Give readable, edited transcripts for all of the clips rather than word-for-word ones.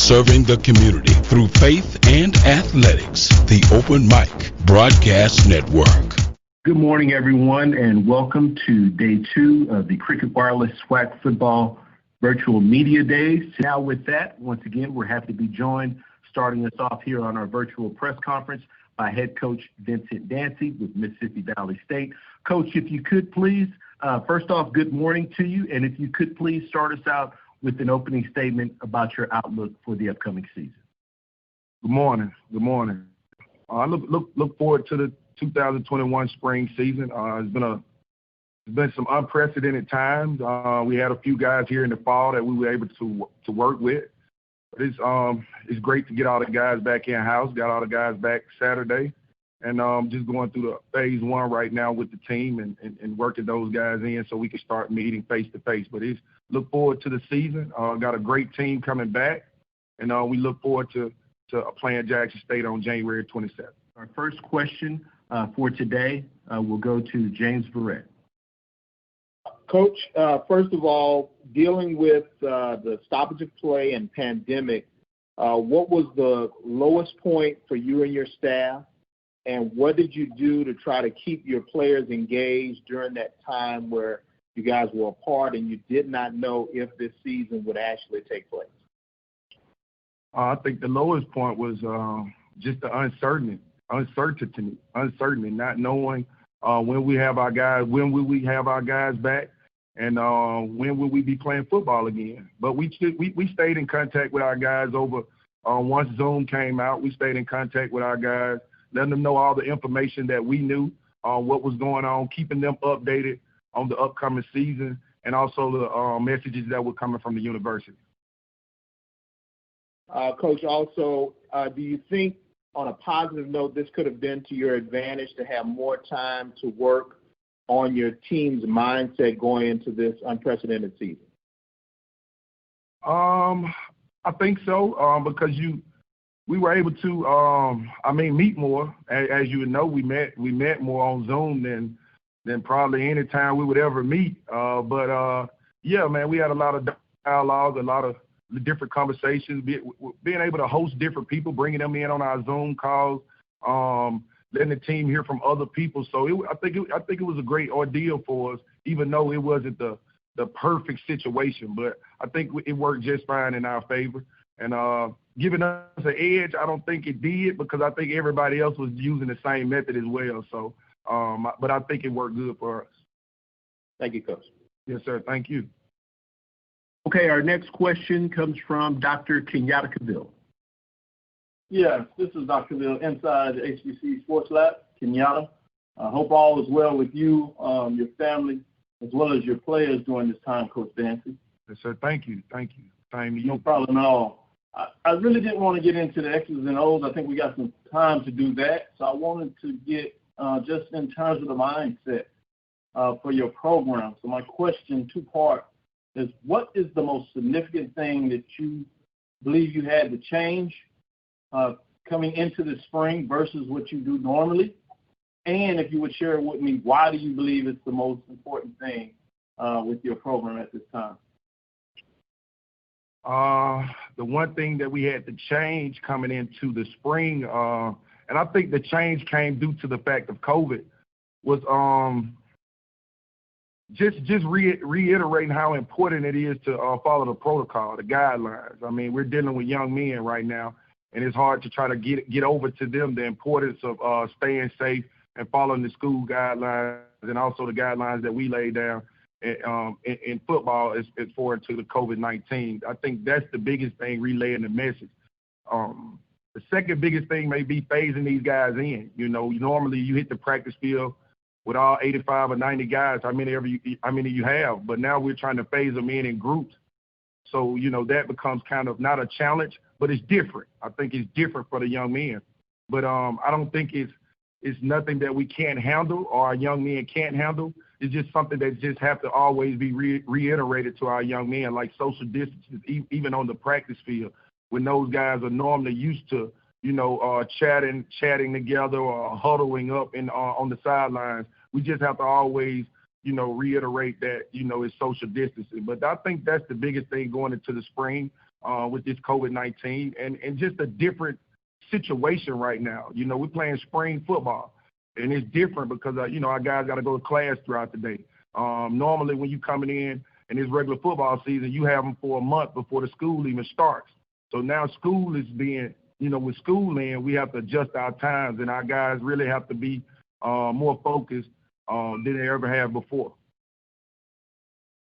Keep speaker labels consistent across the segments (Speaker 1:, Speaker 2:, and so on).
Speaker 1: serving the community through faith and athletics. The Open Mic Broadcast Network.
Speaker 2: Good morning, everyone, and welcome to day 2 of the Cricket Wireless SWAC Football Virtual Media Days. Now with that, once again, we're happy to be joined, starting us off here on our virtual press conference, by head coach Vincent Dancy with Mississippi Valley State. Coach, if you could please, first off, good morning to you, and if you could please start us out with an opening statement about your outlook for the upcoming season.
Speaker 3: Good morning. Good morning. I look forward to the 2021 spring season. It's been some unprecedented times. We had a few guys here in the fall that we were able to work with. But it's great to get all the guys back in-house, got all the guys back Saturday, and just going through the phase 1 right now with the team and working those guys in so we can start meeting face-to-face. But look forward to the season. Got a great team coming back, and we look forward to playing Jackson State on January 27th.
Speaker 2: Our first question for today will go to James Verrett.
Speaker 4: Coach, first of all, dealing with the stoppage of play and pandemic, what was the lowest point for you and your staff, and what did you do to try to keep your players engaged during that time where you guys were apart and you did not know if this season would actually take place?
Speaker 3: I think the lowest point was just the uncertainty, not knowing when we have our guys, when will we have our guys back, and when will we be playing football again. But we stayed in contact with our guys over once Zoom came out. We stayed in contact with our guys, letting them know all the information that we knew, what was going on, keeping them updated on the upcoming season, and also the messages that were coming from the university.
Speaker 4: Coach, also, do you think on a positive note this could have been to your advantage to have more time to work on your team's mindset going into this unprecedented season?
Speaker 3: I think so, because we were able to, meet more. As you would know, we met more on Zoom than probably any time we would ever meet. Yeah, man, we had a lot of dialogue, a lot of different conversations, being able to host different people, bringing them in on our Zoom calls, letting the team hear from other people. So I think it was a great ordeal for us, even though it wasn't the perfect situation. But I think it worked just fine in our favor. And giving us an edge, I don't think it did, because I think everybody else was using the same method as well. So, but I think it worked good for us.
Speaker 4: Thank you, Coach.
Speaker 3: Yes, sir. Thank you.
Speaker 2: Okay, our next question comes from Dr. Kenyatta Cavill.
Speaker 5: Yes, this is Dr. Cavill inside the HBC Sports Lab, Kenyatta. I hope all is well with you, your family, as well as your players during this time, Coach Dancy.
Speaker 3: Yes, sir. Thank you. Same to you.
Speaker 5: No problem at all. I really didn't want to get into the X's and O's. I think we got some time to do that. So I wanted to get just in terms of the mindset for your program. So my question, 2-part, is what is the most significant thing that you believe you had to change coming into the spring versus what you do normally? And if you would share with me, why do you believe it's the most important thing with your program at this time?
Speaker 3: The one thing that we had to change coming into the spring, and I think the change came due to the fact of COVID, was just reiterating how important it is to follow the protocol, the guidelines. I mean, we're dealing with young men right now, and it's hard to try to get over to them the importance of staying safe and following the school guidelines, and also the guidelines that we laid down in football as forward to the COVID-19. I think that's the biggest thing, relaying the message. The second biggest thing may be phasing these guys in. You know, normally you hit the practice field with all 85 or 90 guys, how many you have, but now we're trying to phase them in groups. So, you know, that becomes kind of not a challenge, but it's different. I think it's different for the young men. But I don't think it's nothing that we can't handle or our young men can't handle. It's just something that just have to always be reiterated to our young men, like social distances, even on the practice field, when those guys are normally used to, you know, chatting together or huddling up on the sidelines. We just have to always, you know, reiterate that, you know, it's social distancing. But I think that's the biggest thing going into the spring. with this COVID-19 and just a different situation right now. You know, we're playing spring football, and it's different because, you know, our guys got to go to class throughout the day. Normally when you coming in this regular football season, you have them for a month before the school even starts. So now school is being, you know, with school in, we have to adjust our times, and our guys really have to be more focused than they ever have before.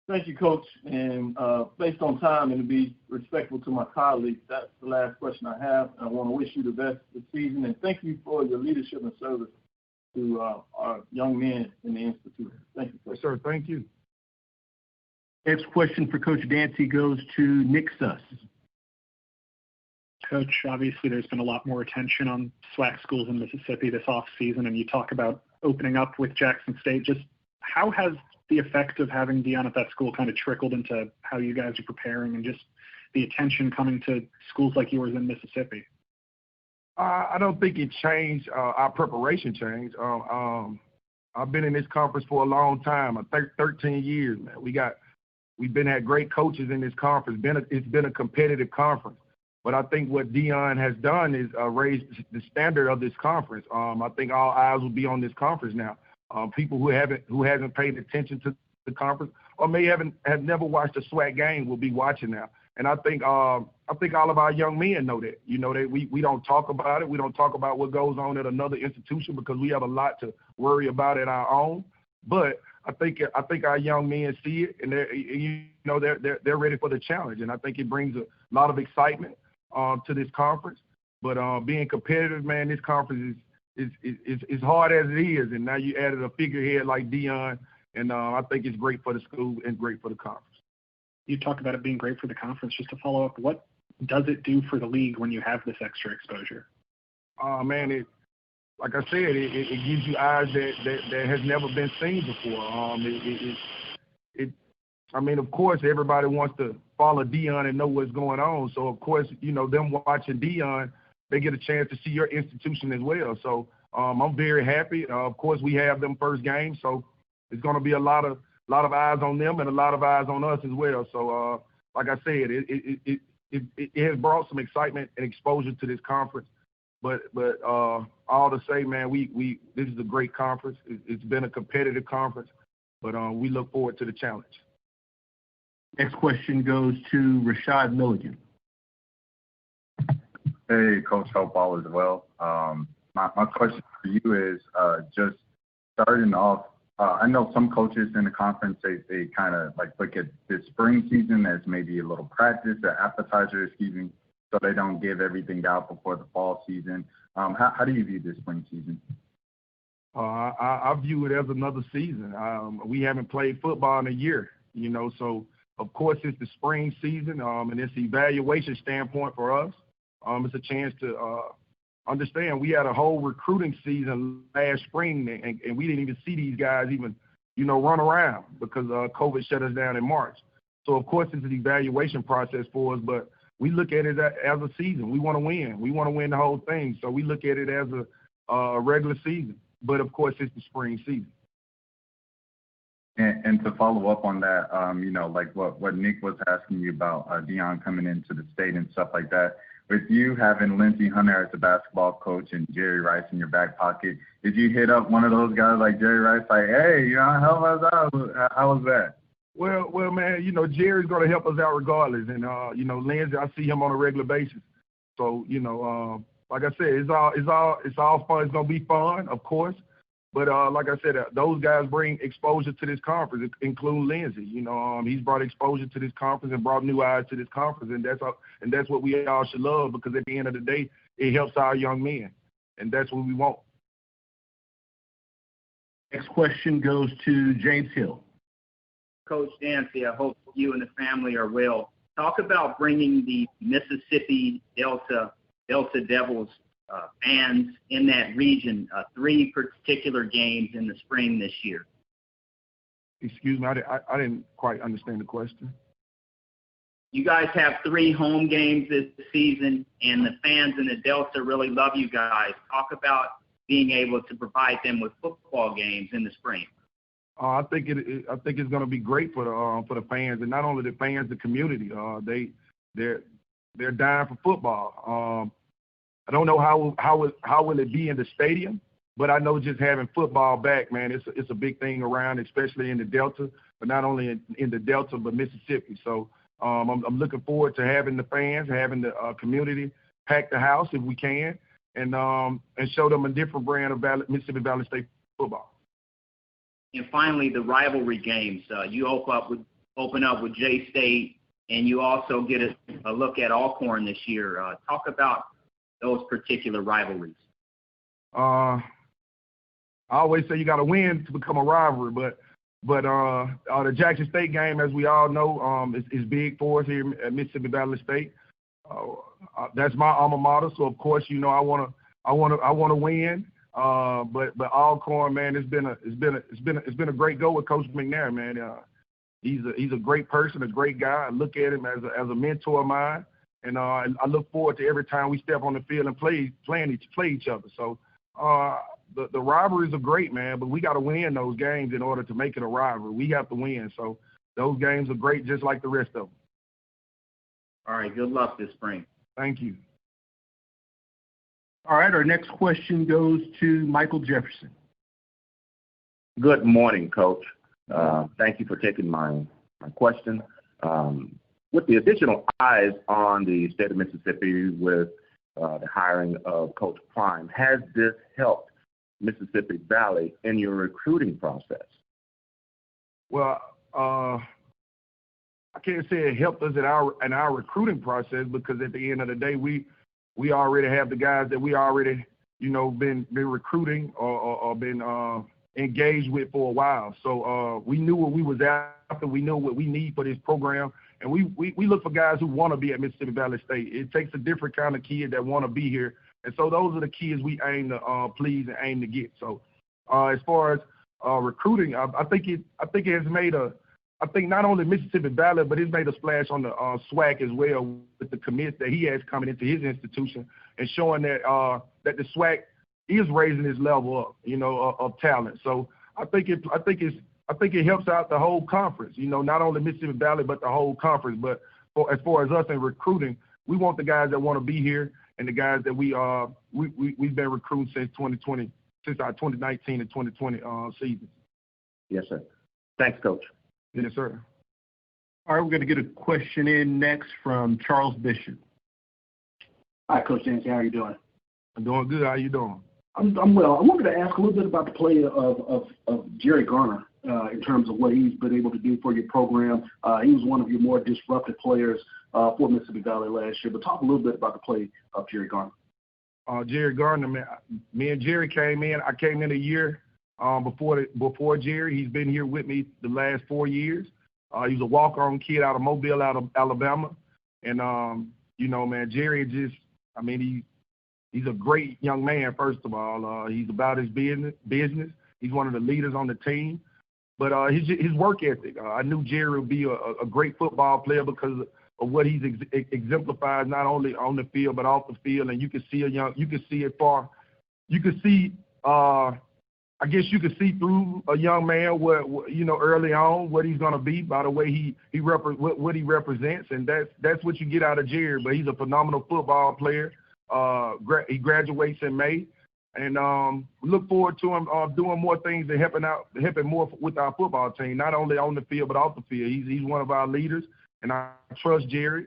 Speaker 5: Thank you, Coach. And based on time and to be respectful to my colleagues, that's the last question I have. I want to wish you the best this season, and thank you for your leadership and service to our young men in the Institute. Thank you, Coach.
Speaker 3: Yes, sir. Thank you.
Speaker 2: Next question for Coach Dancy goes to Nick Suss.
Speaker 6: Coach, obviously there's been a lot more attention on SWAC schools in Mississippi this offseason, and you talk about opening up with Jackson State. Just how has the effect of having Deion at that school kind of trickled into how you guys are preparing and just the attention coming to schools like yours in Mississippi?
Speaker 3: I don't think it changed. Our preparation changed. I've been in this conference for a long time, 13 years, man. We've been had great coaches in this conference. It's been a competitive conference. But I think what Deion has done is raised the standard of this conference. I think all eyes will be on this conference now. People who hasn't paid attention to the conference or may have never watched a SWAC game will be watching now. And I think all of our young men know that. You know, that we don't talk about it. We don't talk about what goes on at another institution because we have a lot to worry about at our own. But I think our young men see it, and they're ready for the challenge. And I think it brings a lot of excitement to this conference. But being competitive, man, this conference is hard as it is. And now you added a figurehead like Deion, and I think it's great for the school and great for the conference.
Speaker 6: You talk about it being great for the conference. Just to follow up, what does it do for the league when you have this extra exposure?
Speaker 3: Man, like I said, it gives you eyes that has never been seen before. I mean, of course, everybody wants to follow Deion and know what's going on. So, of course, you know, them watching Deion, they get a chance to see your institution as well. So I'm very happy. Of course, we have them first game, so it's going to be a lot of eyes on them and a lot of eyes on us as well. So, like I said, it has brought some excitement and exposure to this conference. But all to say, man, this is a great conference. It's been a competitive conference, but we look forward to the challenge.
Speaker 2: Next question goes to Rashad Milligan.
Speaker 7: Hey, Coach, hope all is well. My question for you is just starting off, I know some coaches in the conference, they kind of like look at this spring season as maybe a little practice, an appetizer, so they don't give everything out before the fall season. How do you view this spring season?
Speaker 3: I view it as another season. We haven't played football in a year, you know, so of course it's the spring season, and it's the evaluation standpoint for us. It's a chance to understand we had a whole recruiting season last spring, and we didn't even see these guys even, you know, run around because COVID shut us down in March. So, of course, it's an evaluation process for us, but we look at it as a season. We want to win. We want to win the whole thing. So we look at it as a regular season. But, of course, it's the spring season.
Speaker 7: And to follow up on that, you know, like what Nick was asking you about Deion coming into the state and stuff like that, with you having Lindsey Hunter as the basketball coach and Jerry Rice in your back pocket, did you hit up one of those guys like Jerry Rice, like, hey, you know, help us out? How was that?
Speaker 3: Well, man, you know, Jerry's going to help us out regardless. And, you know, Lindsey, I see him on a regular basis. So, you know, like I said, it's all fun. It's going to be fun, of course. But like I said, those guys bring exposure to this conference, including Lindsey. You know, he's brought exposure to this conference and brought new eyes to this conference, and that's what we all should love, because at the end of the day, it helps our young men, and that's what we want.
Speaker 2: Next question goes to James Hill.
Speaker 8: Coach Dancy, I hope you and the family are well. Talk about bringing the Mississippi Delta Devils fans in that region, 3 particular games in the spring this year.
Speaker 3: Excuse me, I didn't quite understand the question.
Speaker 8: You guys have 3 home games this season, and the fans in the Delta really love you guys. Talk about being able to provide them with football games in the spring.
Speaker 3: I think it's going to be great for the fans, and not only the fans, the community. they're dying for football. I don't know how will it be in the stadium, but I know just having football back, man, it's a big thing around, especially in the Delta, but not only in the Delta, but Mississippi. So I'm looking forward to having the fans, having the community pack the house if we can, and show them a different brand of Mississippi Valley State football.
Speaker 8: And finally, the rivalry games. You open up with J-State, and you also get a look at Alcorn this year. Talk about those particular rivalries.
Speaker 3: I always say you got to win to become a rivalry, but the Jackson State game, as we all know, is big for us here at Mississippi Valley State. That's my alma mater, so of course, you know, I want to win. But Alcorn, man, it's been a great go with Coach McNair, man. He's a great person, a great guy. I look at him as a mentor of mine, and I look forward to every time we step on the field and play each other. So the rivalries are great, man, but we got to win those games in order to make it a rivalry. We have to win. So those games are great, just like the rest of them.
Speaker 8: All right. Good luck this spring.
Speaker 3: Thank you.
Speaker 2: All right. Our next question goes to Michael Jefferson.
Speaker 9: Good morning, Coach. Thank you for taking my question. With the additional eyes on the state of Mississippi with the hiring of Coach Prime, has this helped Mississippi Valley in your recruiting process?
Speaker 3: Well, I can't say it helped us in our recruiting process, because at the end of the day, we already have the guys that we already, you know, been recruiting or been engaged with for a while. So we knew what we was after. We knew what we need for this program. And we look for guys who want to be at Mississippi Valley State. It takes a different kind of kid that want to be here. And so those are the kids we aim to please and aim to get. So as far as recruiting, I think it has made I think not only Mississippi Valley, but it's made a splash on the SWAC as well, with the commits that he has coming into his institution, and showing that that the SWAC is raising his level up, you know, of talent. So I think it helps out the whole conference, you know, not only Mississippi Valley, but the whole conference. But as far as us in recruiting, we want the guys that want to be here, and the guys that we've been recruiting since 2020, since our 2019 and 2020 seasons.
Speaker 9: Yes, sir. Thanks, Coach.
Speaker 3: Yes, sir.
Speaker 2: All right, we're going to get a question in next from Charles Bishop.
Speaker 10: Hi, Coach Nancy. How are you doing?
Speaker 3: I'm doing good. How you doing?
Speaker 10: I'm well. I wanted to ask a little bit about the play of Jerry Garner in terms of what he's been able to do for your program. He was one of your more disruptive players for Mississippi Valley last year. But talk a little bit about the play of Jerry Garner.
Speaker 3: Jerry Garner, man. Me and Jerry came in. I came in a year before Jerry. He's been here with me the last 4 years. He's a walk-on kid out of Mobile, out of Alabama. And, you know, man, Jerry just, I mean, he's a great young man, first of all. He's about his business. He's one of the leaders on the team. But his work ethic, I knew Jerry would be a great football player because of what he's exemplified, not only on the field but off the field. And you can see I guess you could see through a young man what you know, early on, what he's going to be by the way what he represents, and that's what you get out of Jerry. But he's a phenomenal football player. He graduates in May, and look forward to him doing more things and helping more with our football team, not only on the field but off the field. He's one of our leaders, and I trust Jerry.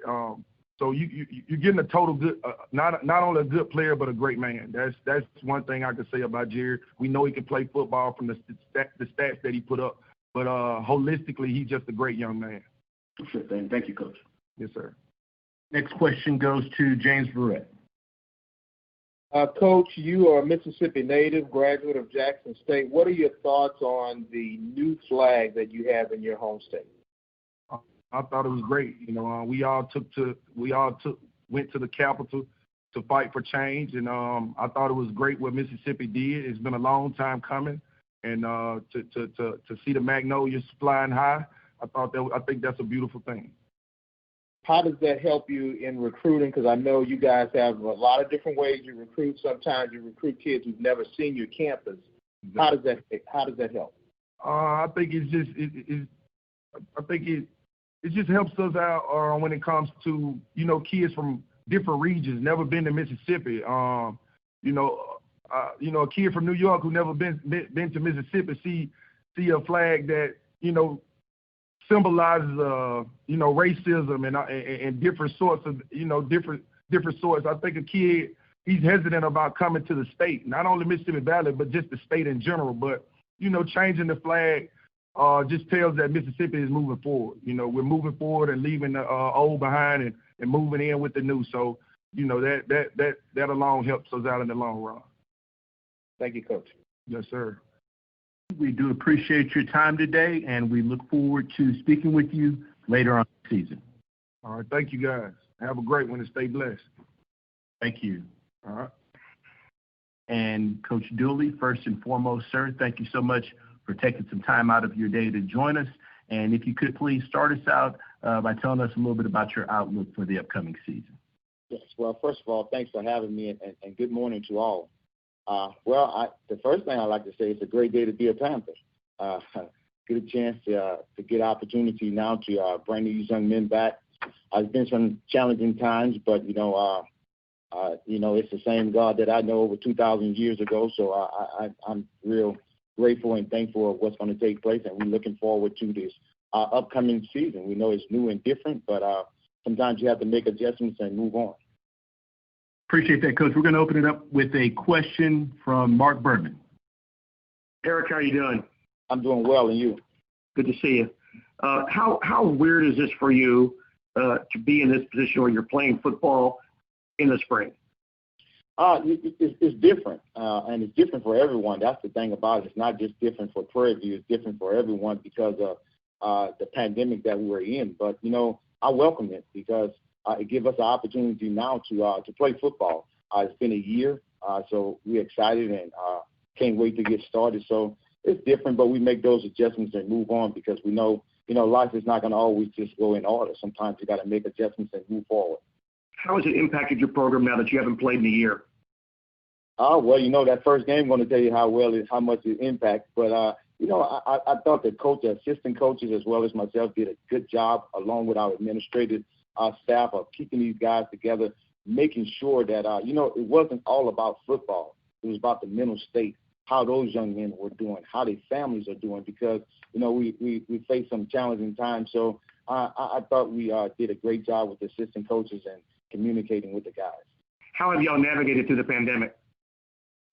Speaker 3: So you're getting a total good, not only a good player but a great man. That's one thing I can say about Jerry. We know he can play football from the stats that he put up, but holistically, he's just a great young man.
Speaker 10: Sure thing. Thank you, Coach.
Speaker 3: Yes, sir.
Speaker 2: Next question goes to James Verrett.
Speaker 4: Coach, you are a Mississippi native, graduate of Jackson State. What are your thoughts on the new flag that you have in your home state?
Speaker 3: I thought it was great. You know, we all went to the Capitol to fight for change, and I thought it was great what Mississippi did. It's been a long time coming, and to see the magnolias flying high, I think that's a beautiful thing.
Speaker 4: How does that help you in recruiting? Because I know you guys have a lot of different ways you recruit. Sometimes you recruit kids who've never seen your campus. Exactly. How does that help?
Speaker 3: I think it just helps us out when it comes to, kids from different regions, never been to Mississippi. A kid from New York who never been to Mississippi see a flag that, symbolizes, racism and different sorts of, different sorts. I think a kid, he's hesitant about coming to the state, not only Mississippi Valley, but just the state in general. But, changing the flag just tells that Mississippi is moving forward. We're moving forward and leaving the old behind and moving in with the new. So, that alone helps us out in the long run.
Speaker 4: Thank you, Coach.
Speaker 3: Yes, sir.
Speaker 2: We do appreciate your time today, and we look forward to speaking with you later on the season.
Speaker 3: All right. Thank you, guys. Have a great one and stay blessed.
Speaker 2: Thank you.
Speaker 3: All right.
Speaker 2: And Coach Dooley, first and foremost, sir, thank you so much for taking some time out of your day to join us. And if you could please start us out by telling us a little bit about your outlook for the upcoming season.
Speaker 11: Yes. Well, first of all, thanks for having me, and good morning to all. The first thing I'd like to say, it's a great day to be a Panther. Get a chance to get opportunity now to bring these young men back. It's been some challenging times, but it's the same God that I know over 2,000 years ago. So I'm real grateful and thankful of what's going to take place, and we're looking forward to this upcoming season. We know it's new and different, but sometimes you have to make adjustments and move on.
Speaker 2: Appreciate that, Coach. We're going to open it up with a question from Mark Berman.
Speaker 12: Eric, how are you doing?
Speaker 11: I'm doing well, and you?
Speaker 12: Good to see you. How weird is this for you to be in this position where you're playing football in the spring?
Speaker 11: It's different, and it's different for everyone. That's the thing about it. It's not just different for Prairie View. It's different for everyone because of the pandemic that we're in. But, I welcome it because it gives us the opportunity now to play football. It's been a year, so we're excited and can't wait to get started. So it's different, but we make those adjustments and move on because we know, life is not going to always just go in order. Sometimes you got to make adjustments and move forward.
Speaker 12: How has it impacted your program now that you haven't played in a year?
Speaker 11: Well, that first game is going to tell you how much it impacts. But, I thought the assistant coaches, as well as myself, did a good job along with our administrative staff of keeping these guys together, making sure that, it wasn't all about football. It was about the mental state, how those young men were doing, how their families are doing, because, we faced some challenging times. So I thought we did a great job with the assistant coaches and communicating with the guys.
Speaker 12: How have y'all navigated through the pandemic?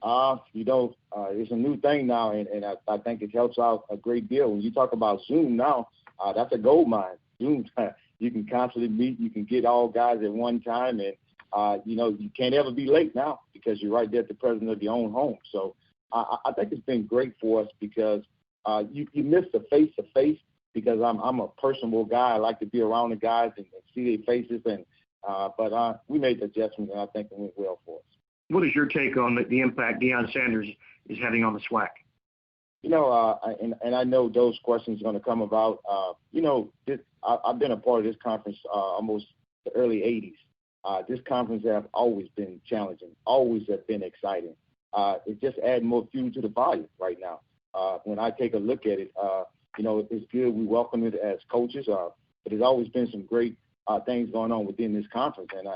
Speaker 11: It's a new thing now, and I think it helps out a great deal. When you talk about Zoom now, that's a gold mine. Zoom, you can constantly meet, you can get all guys at one time, and, you can't ever be late now because you're right there at the presence of your own home. So I think it's been great for us because you miss the face-to-face because I'm a personable guy. I like to be around the guys and see their faces, but we made the adjustments, and I think it went well for us.
Speaker 12: What is your take on the impact Deion Sanders is having on the SWAC?
Speaker 11: And I know those questions are going to come about. I've been a part of this conference almost the early 80s. This conference has always been challenging, always have been exciting. It just adds more fuel to the fire right now. When I take a look at it, it's good. We welcome it as coaches, but there's always been some great things going on within this conference. And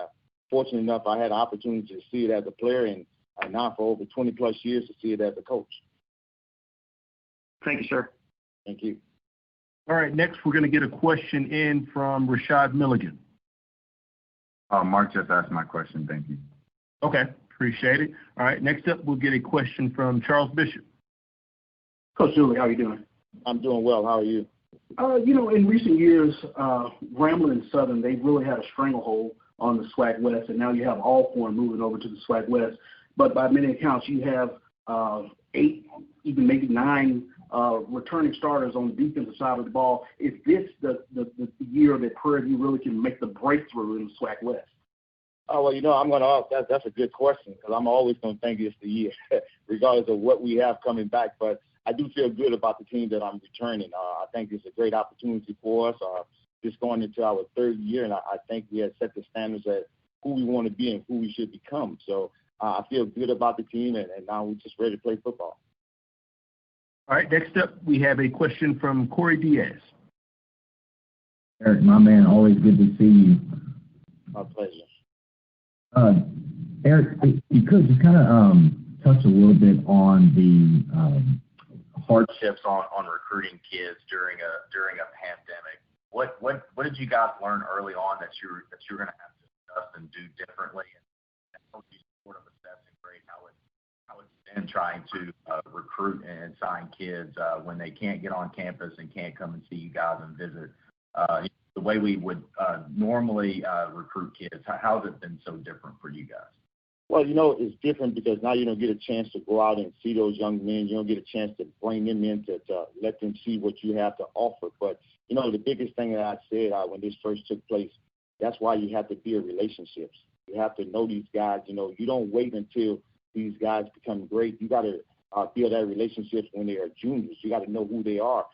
Speaker 11: fortunate enough, I had the opportunity to see it as a player and now for over 20-plus years to see it as a coach.
Speaker 12: Thank you, sir.
Speaker 11: Thank you.
Speaker 2: All right, next we're going to get a question in from Rashad Milligan.
Speaker 7: Mark just asked my question. Thank you.
Speaker 2: Okay, appreciate it. All right, next up we'll get a question from Charles Bishop.
Speaker 10: Coach Dooley, how are you doing?
Speaker 11: I'm doing well. How are you?
Speaker 10: In recent years, Grambling and Southern, they've really had a stranglehold on the SWAC West, and now you have Alcorn moving over to the SWAC West. But by many accounts, you have 8, even maybe 9 returning starters on the defensive side of the ball. Is this the year that Prairie View really can make the breakthrough in the SWAC West?
Speaker 11: Oh, well, I'm going to that's a good question because I'm always going to think it's the year, regardless of what we have coming back. But I do feel good about the team that I'm returning. I think it's a great opportunity for us. Just going into our 3rd year, and I think we have set the standards at who we want to be and who we should become. So I feel good about the team, and now we're just ready to play football.
Speaker 2: All right, next up we have a question from Corey Diaz.
Speaker 13: Eric, my man, always good to see you.
Speaker 11: My pleasure.
Speaker 13: Eric, if you could just kind of touch a little bit on the
Speaker 9: Hardships on recruiting kids during a pandemic. What did you guys learn early on that you're going to have to adjust and do differently, and how you sort of assess and grade how it's been trying to recruit and sign kids when they can't get on campus and can't come and see you guys and visit the way we would normally recruit kids? How has it been so different for you guys?
Speaker 11: Well, it's different because now you don't get a chance to go out and see those young men. You don't get a chance to bring them in to let them see what you have to offer. But, the biggest thing that I said when this first took place, that's why you have to build relationships. You have to know these guys. You don't wait until these guys become great. You got to build that relationships when they are juniors. You got to know who they are.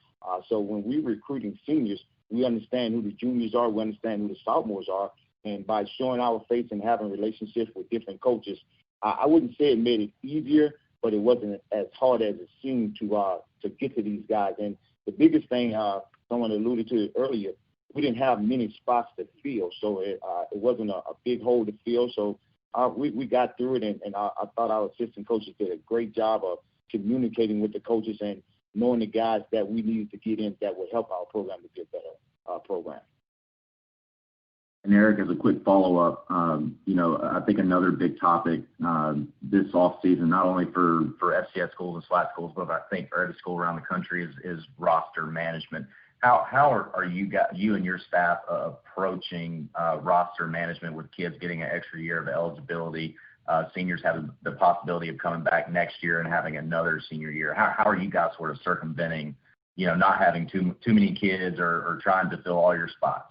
Speaker 11: So when we're recruiting seniors, we understand who the juniors are. We understand who the sophomores are. And by showing our face and having relationships with different coaches, I wouldn't say it made it easier, but it wasn't as hard as it seemed to get to these guys. And the biggest thing, someone alluded to it earlier, we didn't have many spots to fill, so it wasn't a big hole to fill. So we got through it, and I thought our assistant coaches did a great job of communicating with the coaches and knowing the guys that we needed to get in that would help our program to be a better program.
Speaker 7: And Eric, as a quick follow-up, I think another big topic this offseason, not only for FCS schools and SWAC schools, but I think for every school around the country is roster management. How are you and your staff approaching roster management with kids getting an extra year of eligibility, seniors having the possibility of coming back next year and having another senior year? How are you guys sort of circumventing, not having too many kids or trying to fill all your spots?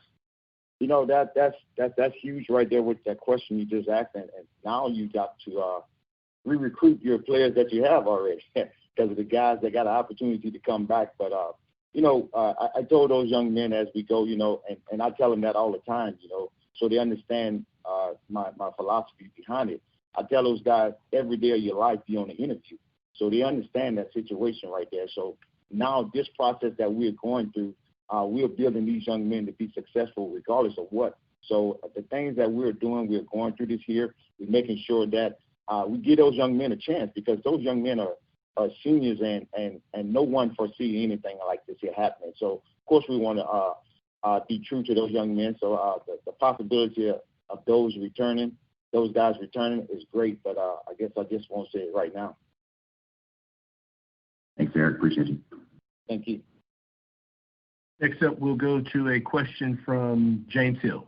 Speaker 11: That's huge right there with that question you just asked, and now you got to re-recruit your players that you have already because of the guys that got an opportunity to come back. But I told those young men as we go, and I tell them that all the time, so they understand my philosophy behind it. I tell those guys every day of your life be on the interview, so they understand that situation right there. So now this process that we're going through. We're building these young men to be successful regardless of what. So the things that we're doing, we're going through this year, we're making sure that we give those young men a chance because those young men are seniors and no one foresee anything like this here happening. So, of course, we want to be true to those young men. So the possibility of those guys returning is great, but I guess I just won't say it right now.
Speaker 7: Thanks, Eric. Appreciate you.
Speaker 11: Thank you.
Speaker 2: Next up, we'll go to a question from James Hill.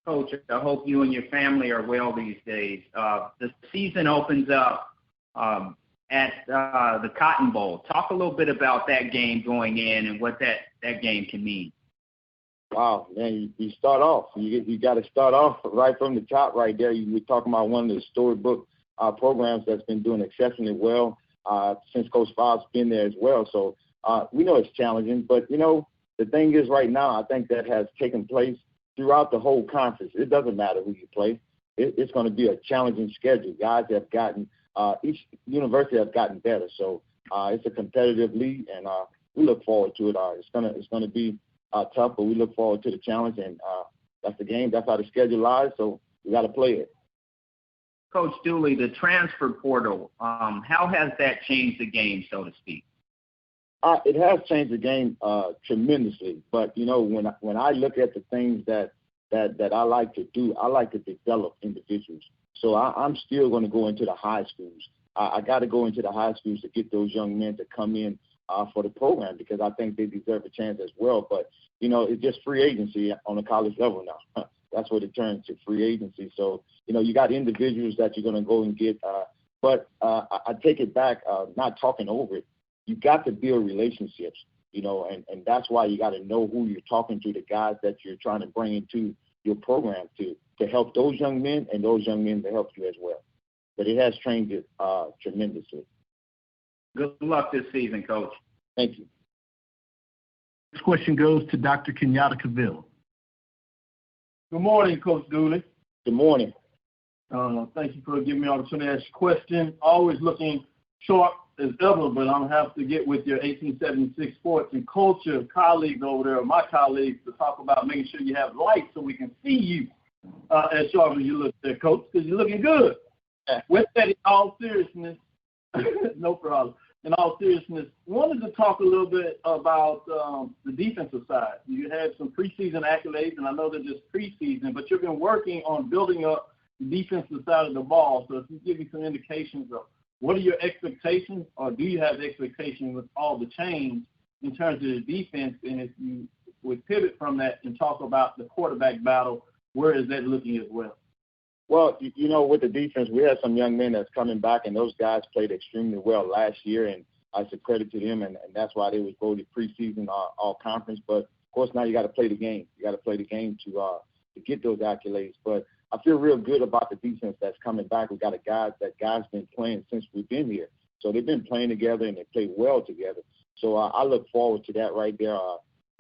Speaker 8: Coach, I hope you and your family are well these days. The season opens up at the Cotton Bowl. Talk a little bit about that game going in and what that game can mean.
Speaker 11: Wow, man, you start off. You got to start off right from the top right there. We're talking about one of the storybook programs that's been doing exceptionally well since Coach Fobb's been there as well. So we know it's challenging, but, the thing is right now, I think that has taken place throughout the whole conference. It doesn't matter who you play. It's going to be a challenging schedule. Guys have gotten each university has gotten better. So it's a competitive league, and we look forward to it. It's going to be tough, but we look forward to the challenge, and that's the game. That's how the schedule lies, so we got to play it.
Speaker 8: Coach Dooley, the transfer portal, how has that changed the game, so to speak?
Speaker 11: It has changed the game tremendously, but when I look at the things that I like to do, I like to develop individuals. So I'm still going to go into the high schools. I got to go into the high schools to get those young men to come in for the program because I think they deserve a chance as well. But it's just free agency on the college level now. That's what it turns to, free agency. So you got individuals that you're going to go and get. But I take it back, not talking over it. You got to build relationships, and that's why you got to know who you're talking to, the guys that you're trying to bring into your program to help those young men and those young men to help you as well. But it has changed it tremendously.
Speaker 8: Good luck this season, Coach.
Speaker 11: Thank you.
Speaker 2: This question goes to Dr. Kenyatta Cavill.
Speaker 5: Good morning, Coach Dooley.
Speaker 11: Good morning.
Speaker 5: Thank you for giving me the opportunity to ask a question. Always looking short as ever, but I'm going to have to get with your 1876 sports and culture colleagues over there, my colleagues, to talk about making sure you have lights so we can see you as sharp as you look there, Coach, because you're looking good. With that, in all seriousness, no problem. In all seriousness, wanted to talk a little bit about the defensive side. You had some preseason accolades, and I know they're just preseason, but you've been working on building up the defensive side of the ball. So if you give me some indications of what are your expectations, or do you have expectations with all the change in terms of the defense? And if you would pivot from that and talk about the quarterback battle, where is that looking as well?
Speaker 11: Well, you know, with the defense, we had some young men that's coming back, and those guys played extremely well last year, and I should credit to them, and that's why they was voted preseason all-conference. But, of course, now you got to play the game. You got to play the game to get those accolades. But I feel real good about the defense that's coming back. We got guys been playing since we've been here. So they've been playing together, and they play well together. So I look forward to that right there.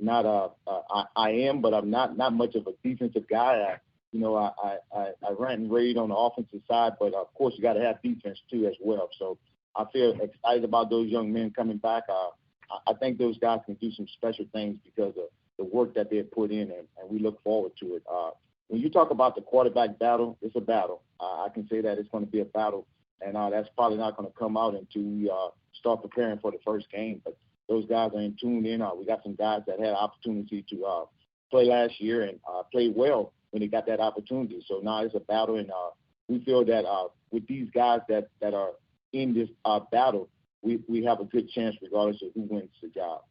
Speaker 11: I am, but I'm not much of a defensive guy. I rant and rave on the offensive side, but of course you got to have defense too as well. So I feel excited about those young men coming back. I think those guys can do some special things because of the work that they put in, and we look forward to it. When you talk about the quarterback battle, it's a battle. I can say that it's going to be a battle, and that's probably not going to come out until we start preparing for the first game. But those guys are in tune in. We got some guys that had opportunity to play last year and played well when they got that opportunity. So now it's a battle, and we feel that with these guys that are in this battle, we have a good chance regardless of who wins the job.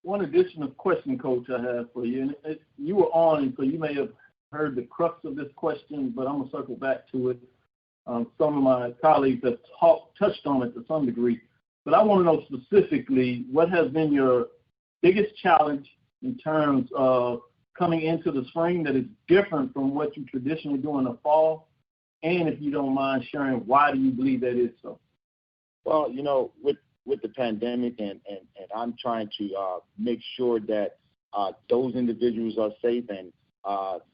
Speaker 5: One additional question, Coach, I have for you. And you were on, so you may have heard the crux of this question, but I'm going to circle back to it. Some of my colleagues have touched on it to some degree. But I want to know specifically what has been your biggest challenge in terms of coming into the spring that is different from what you traditionally do in the fall? And if you don't mind sharing, why do you believe that is so?
Speaker 11: Well, you know, with the pandemic, and I'm trying to make sure that those individuals are safe, and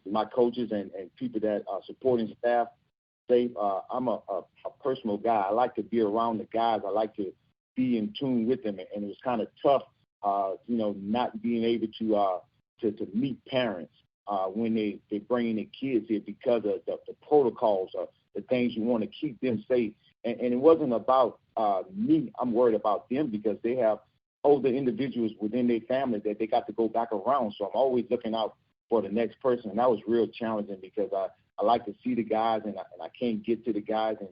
Speaker 11: my coaches and people that are supporting staff safe. I'm a personal guy. I like to be around the guys. I like to be in tune with them, and it was kind of tough, not being able to meet parents when they bring in their kids here because of the protocols or the things you want to keep them safe. And it wasn't about me. I'm worried about them because they have older individuals within their family that they got to go back around. So I'm always looking out for the next person. And that was real challenging because I like to see the guys, and I can't get to the guys and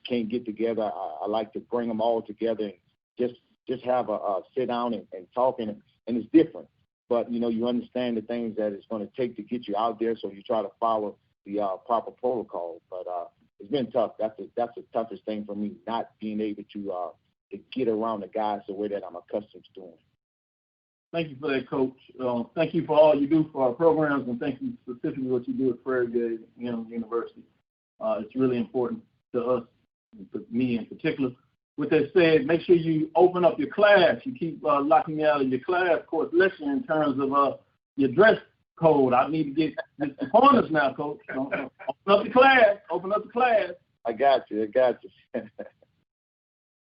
Speaker 11: can't get together. I like to bring them all together and just have a sit down and talk, and it's different. But, you understand the things that it's going to take to get you out there, so you try to follow the proper protocol. But it's been tough. That's the toughest thing for me, not being able to get around the guys the way that I'm accustomed to doing.
Speaker 5: Thank you for that, Coach. Thank you for all you do for our programs, and thank you specifically what you do at Prairie University. It's really important to us, to me in particular. With that said, make sure you open up your class. You keep locking me out of your class course lesson in terms of your dress code. I need to get the corners now, Coach. Open up the class. Open up the class.
Speaker 11: I got you.
Speaker 2: All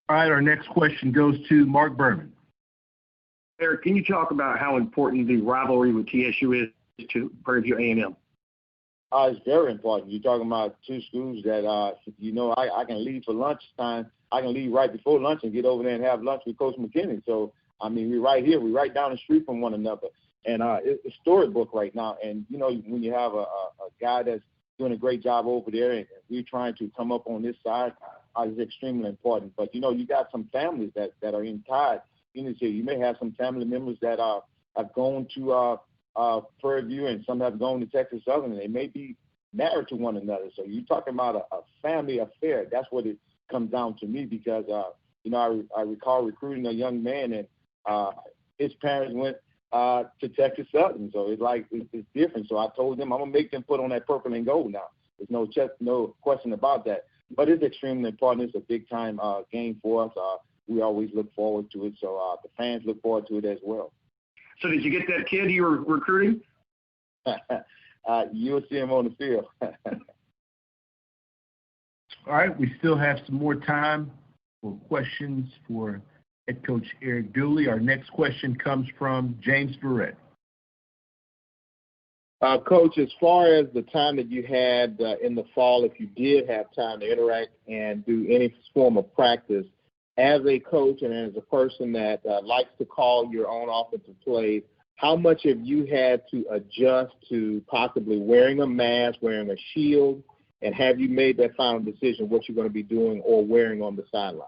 Speaker 2: right, our next question goes to Mark Berman.
Speaker 12: Eric, can you talk about how important the rivalry with TSU is to Prairie View A&M?
Speaker 11: It's very important. You're talking about two schools that, I can leave for lunchtime. I can leave right before lunch and get over there and have lunch with Coach McKinney. So, we're right here. We're right down the street from one another. And it's a storybook right now. And, when you have a guy that's doing a great job over there and we're trying to come up on this side, it's extremely important. But, you got some families that are in tied. You may have some family members that have gone to Prairie View, and some have gone to Texas Southern, and they may be married to one another. So you're talking about a family affair. That's what it comes down to me because, I recall recruiting a young man, and his parents went to Texas Southern. So it's different. So I told them I'm going to make them put on that purple and gold now. There's no question about that. But it's extremely important. It's a big-time game for us. We always look forward to it. So the fans look forward to it as well.
Speaker 12: So did you get that kid you were recruiting?
Speaker 11: You'll see him on the field.
Speaker 2: All right, we still have some more time for questions for head coach Eric Dooley. Our next question comes from James Barrett.
Speaker 4: Coach, as far as the time that you had in the fall, if you did have time to interact and do any form of practice, as a coach and as a person that likes to call your own offensive plays, how much have you had to adjust to possibly wearing a mask, wearing a shield, and have you made that final decision what you're going to be doing or wearing on the sideline?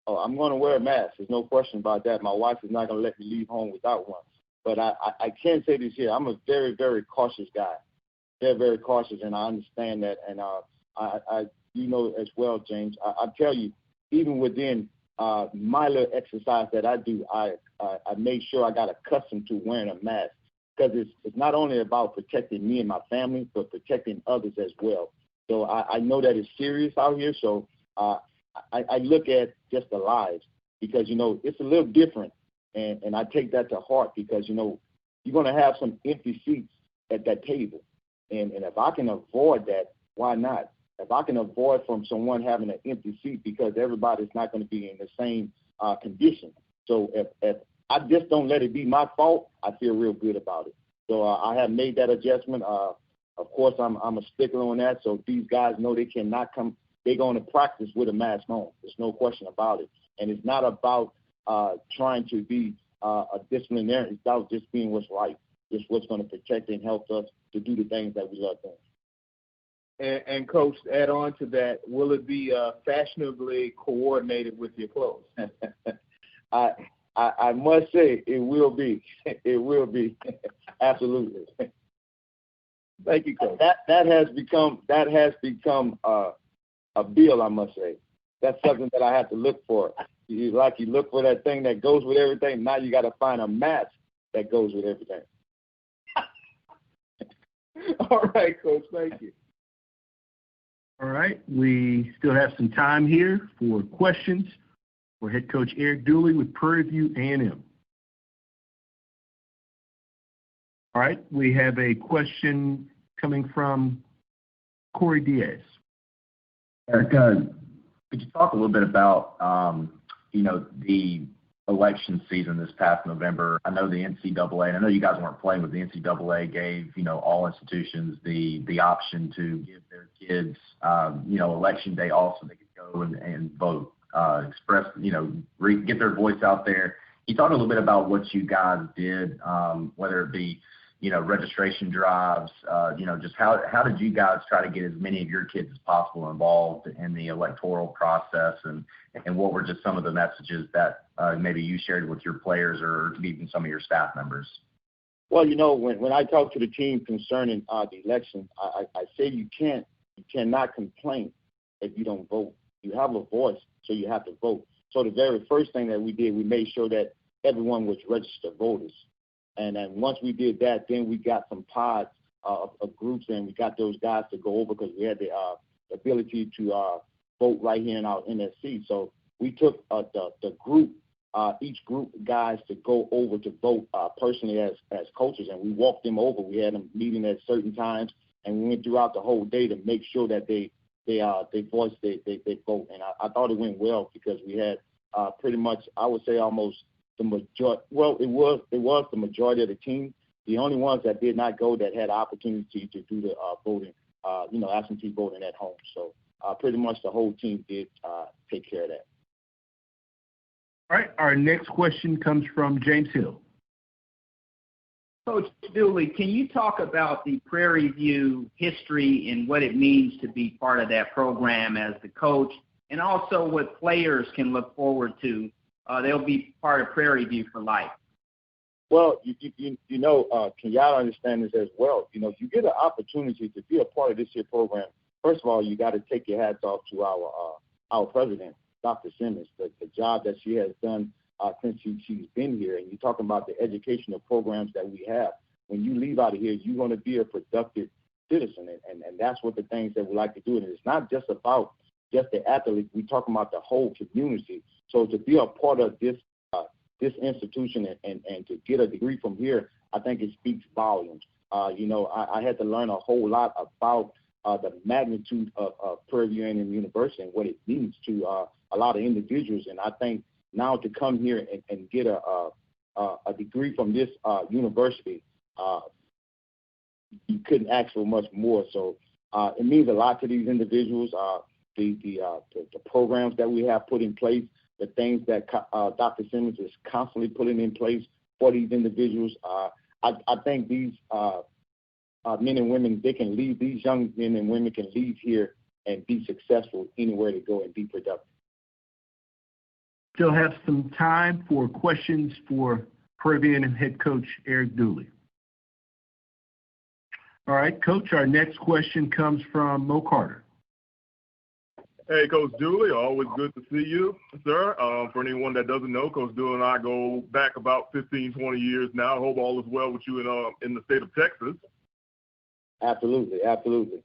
Speaker 11: Oh, I'm going to wear a mask. There's no question about that. My wife is not going to let me leave home without one. But I can say this here. I'm a very, very cautious guy. Very, very cautious, and I understand that. And you know as well, James, I tell you, even within my little exercise that I do, I make sure I got accustomed to wearing a mask because it's not only about protecting me and my family, but protecting others as well. So I know that it's serious out here. So I look at just the lives because, you know, it's a little different. And I take that to heart because, you know, you're going to have some empty seats at that table. And if I can avoid that, why not? If I can avoid from someone having an empty seat because everybody's not going to be in the same condition. So if I just don't let it be my fault, I feel real good about it. So I have made that adjustment. Of course, I'm a stickler on that. So these guys know they cannot come. They're going to practice with a mask on. There's no question about it. And it's not about trying to be a disciplinarian. It's about just being what's right, just what's going to protect and help us to do the things that we love doing.
Speaker 4: And Coach, to add on to that, will it be fashionably coordinated with your clothes?
Speaker 11: I must say it will be. It will be. Absolutely.
Speaker 4: Thank you, Coach.
Speaker 11: That has become a bill, I must say. That's something that I have to look for. You look for that thing that goes with everything. Now you got to find a mask that goes with everything.
Speaker 4: All right, Coach. Thank you.
Speaker 2: All right. We still have some time here for questions for head coach Eric Dooley with Prairie View A&M. All right. We have a question coming from Corey Diaz.
Speaker 13: Eric, could you talk a little bit about the election season this past November? I know the NCAA, and I know you guys weren't playing, but the NCAA gave, all institutions the option to give their kids, election day off so they could go and vote, express, get their voice out there. Can you talk a little bit about what you guys did, whether it be, registration drives, just how did you guys try to get as many of your kids as possible involved in the electoral process, and what were just some of the messages that maybe you shared with your players or even some of your staff members?
Speaker 11: Well, when I talk to the team concerning the election, I say you cannot complain if you don't vote. You have a voice, so you have to vote. So the very first thing that we did, we made sure that everyone was registered voters. And then once we did that, then we got some pods of groups, and we got those guys to go over because we had the ability to vote right here in our NSC. So we took the group, each group guys to go over to vote personally as coaches, and we walked them over. We had them meeting at certain times, and we went throughout the whole day to make sure that they voiced they vote. And I thought it went well because we had pretty much, I would say, almost the majority. Well, it was the majority of the team. The only ones that did not go that had opportunity to do the voting, absentee voting at home. So pretty much the whole team did take care of that.
Speaker 2: All right. Our next question comes from James Hill.
Speaker 8: Coach Dooley, can you talk about the Prairie View history and what it means to be part of that program as the coach, and also what players can look forward to? They'll be part of Prairie View for life.
Speaker 11: Well, Kenyatta understand this as well. You get an opportunity to be a part of this year program. First of all, you got to take your hats off to our president, Dr. Simmons, the job that she has done since she's been here. And you're talking about the educational programs that we have. When you leave out of here, you're going to be a productive citizen, and that's what the things that we like to do. And it's not just about just the athletes. We're talking about the whole community. So to be a part of this institution and to get a degree from here, I think it speaks volumes. I had to learn a whole lot about the magnitude of Prairie View A&M University and what it means to a lot of individuals. And I think now to come here and get a degree from this university, you couldn't ask for much more. So it means a lot to these individuals. The programs that we have put in place, the things that Dr. Simmons is constantly putting in place for these individuals. I think these men and women, they can leave, these young men and women can leave here and be successful anywhere they go and be productive.
Speaker 2: Still have some time for questions for Prairie and head coach Eric Dooley. All right, Coach, our next question comes from Mo Carter.
Speaker 3: Hey, Coach Dooley, always good to see you, sir. For anyone that doesn't know, Coach Dooley and I go back about 15, 20 years now. I hope all is well with you in the state of Texas.
Speaker 11: Absolutely, absolutely.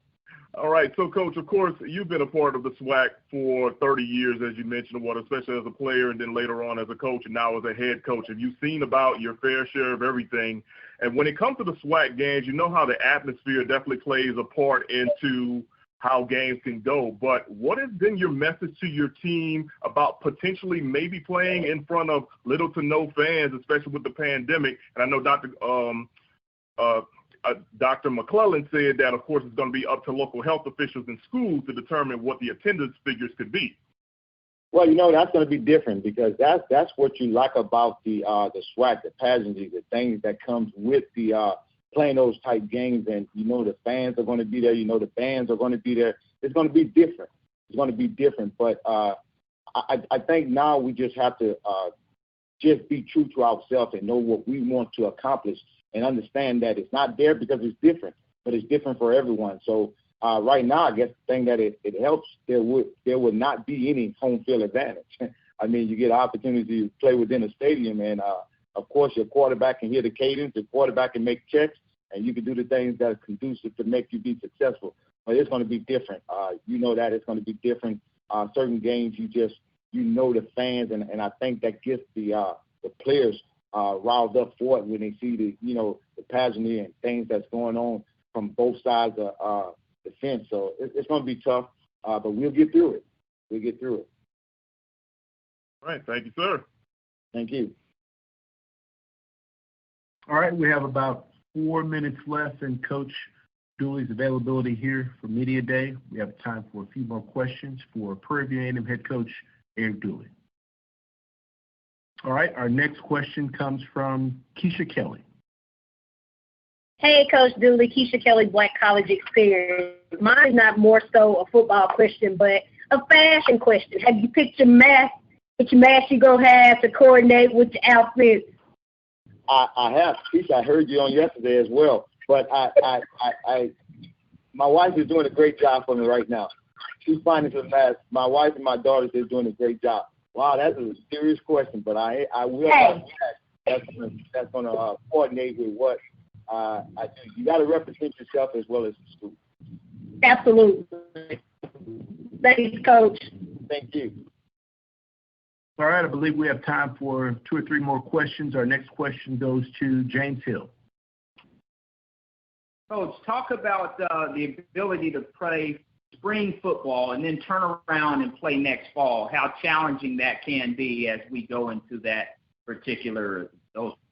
Speaker 3: All right, so, Coach, of course, you've been a part of the SWAC for 30 years, as you mentioned, especially as a player and then later on as a coach and now as a head coach. Have you seen about your fair share of everything? And when it comes to the SWAC games, you know how the atmosphere definitely plays a part into how games can go. But what has been your message to your team about potentially maybe playing in front of little to no fans, especially with the pandemic? And I know Dr. McClellan said that, of course, it's going to be up to local health officials and schools to determine what the attendance figures could be.
Speaker 11: Well, that's going to be different because that's what you like about the SWAC, the pageantry, the things that comes with the playing those type games. And the fans are going to be there. The bands are going to be there. It's going to be different. It's going to be different. But I think now we just have to just be true to ourselves and know what we want to accomplish and understand that it's not there because it's different, but it's different for everyone. So right now, I guess the thing that it helps, there would not be any home field advantage. I mean, you get an opportunity to play within a stadium, and of course, your quarterback can hear the cadence, your quarterback can make checks, and you can do the things that are conducive to make you be successful. But it's going to be different. That it's going to be different. Certain games, the fans, and I think that gets the players riled up for it when they see the pageantry and things that's going on from both sides of the fence. So it's going to be tough, but we'll get through it. We'll get through it.
Speaker 3: All right. Thank you, sir.
Speaker 11: Thank you.
Speaker 2: All right. We have about 4 minutes left in Coach Dooley's availability here for Media Day. We have time for a few more questions for Prairie A&M head coach Eric Dooley. All right, our next question comes from Keisha Kelly.
Speaker 14: Hey, Coach Dooley, Keisha Kelly, Black College Experience. Mine's not more so a football question, but a fashion question. Have you picked your mask, which mask you're going to have to coordinate with your outfits?
Speaker 11: I have, Keisha. I heard you on yesterday as well. But my wife is doing a great job for me right now. She's finding some masks. My wife and my daughters are doing a great job. Wow, that's a serious question, but I will. Hey. That's going to coordinate with what I do. You got to represent yourself as well as the school.
Speaker 14: Absolutely. Thanks, Coach.
Speaker 11: Thank you.
Speaker 2: All right, I believe we have time for 2 or 3 more questions. Our next question goes to James Hill.
Speaker 8: Coach, talk about the ability to play spring football and then turn around and play next fall, how challenging that can be as we go into those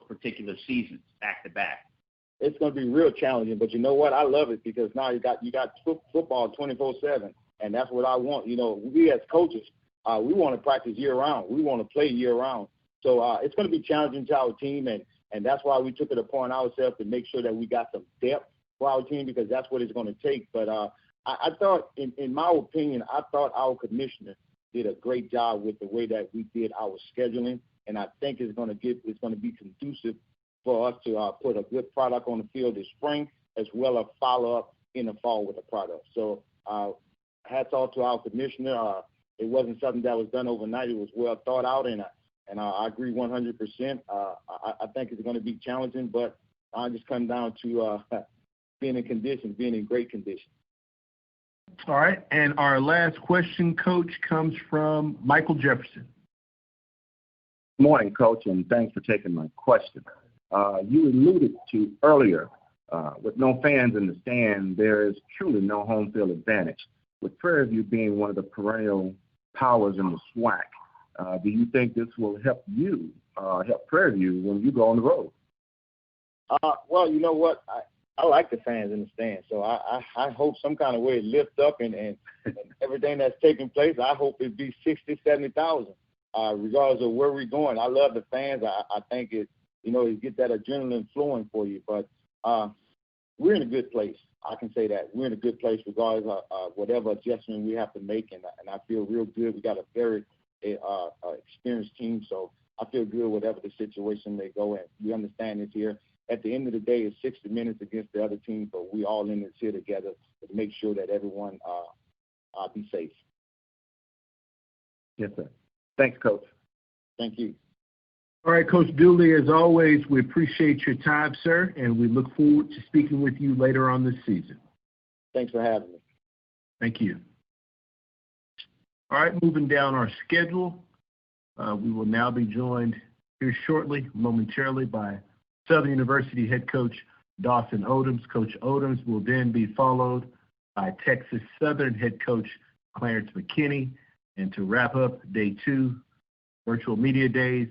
Speaker 8: particular seasons back to back.
Speaker 11: It's going to be real challenging, but you know what? I love it because now you got football 24/7, and that's what I want. We as coaches, we want to practice year round. We want to play year round. So it's going to be challenging to our team, and that's why we took it upon ourselves to make sure that we got some depth for our team because that's what it's going to take. But I thought, in my opinion, our commissioner did a great job with the way that we did our scheduling, and I think it's going to be conducive for us to put a good product on the field this spring, as well as follow up in the fall with the product. So hats off to our commissioner. It wasn't something that was done overnight. It was well thought out, and I agree 100%. I think it's going to be challenging, but I just come down to being in great condition.
Speaker 2: All right, and our last question, Coach, comes from Michael Jefferson.
Speaker 9: Good morning, Coach, and thanks for taking my question. You alluded to earlier, with no fans in the stand, there is truly no home field advantage. With Prairie View being one of the perennial powers in the SWAC. Do you think this will help you, help Prairie View when you go on the road?
Speaker 11: Well, you know what? I like the fans in the stands, so I hope some kind of way it lifts up and everything that's taking place. I hope it be 60, 70,000, regardless of where we're going. I love the fans. I think it get that adrenaline flowing for you. But we're in a good place. I can say that we're in a good place regardless of whatever adjustment we have to make, and I feel real good. We got a very experienced team, so I feel good whatever the situation may go in. We understand this here. At the end of the day, it's 60 minutes against the other team, but we all in this here together to make sure that everyone be safe.
Speaker 9: Yes, sir. Thanks, Coach.
Speaker 11: Thank you.
Speaker 2: All right, Coach Dooley, as always, we appreciate your time, sir, and we look forward to speaking with you later on this season.
Speaker 11: Thanks for having me.
Speaker 2: Thank you. All right, moving down our schedule, we will now be joined here shortly, momentarily, by Southern University head coach Dawson Odoms. Coach Odoms will then be followed by Texas Southern head coach Clarence McKinney. And to wrap up day 2, virtual media days,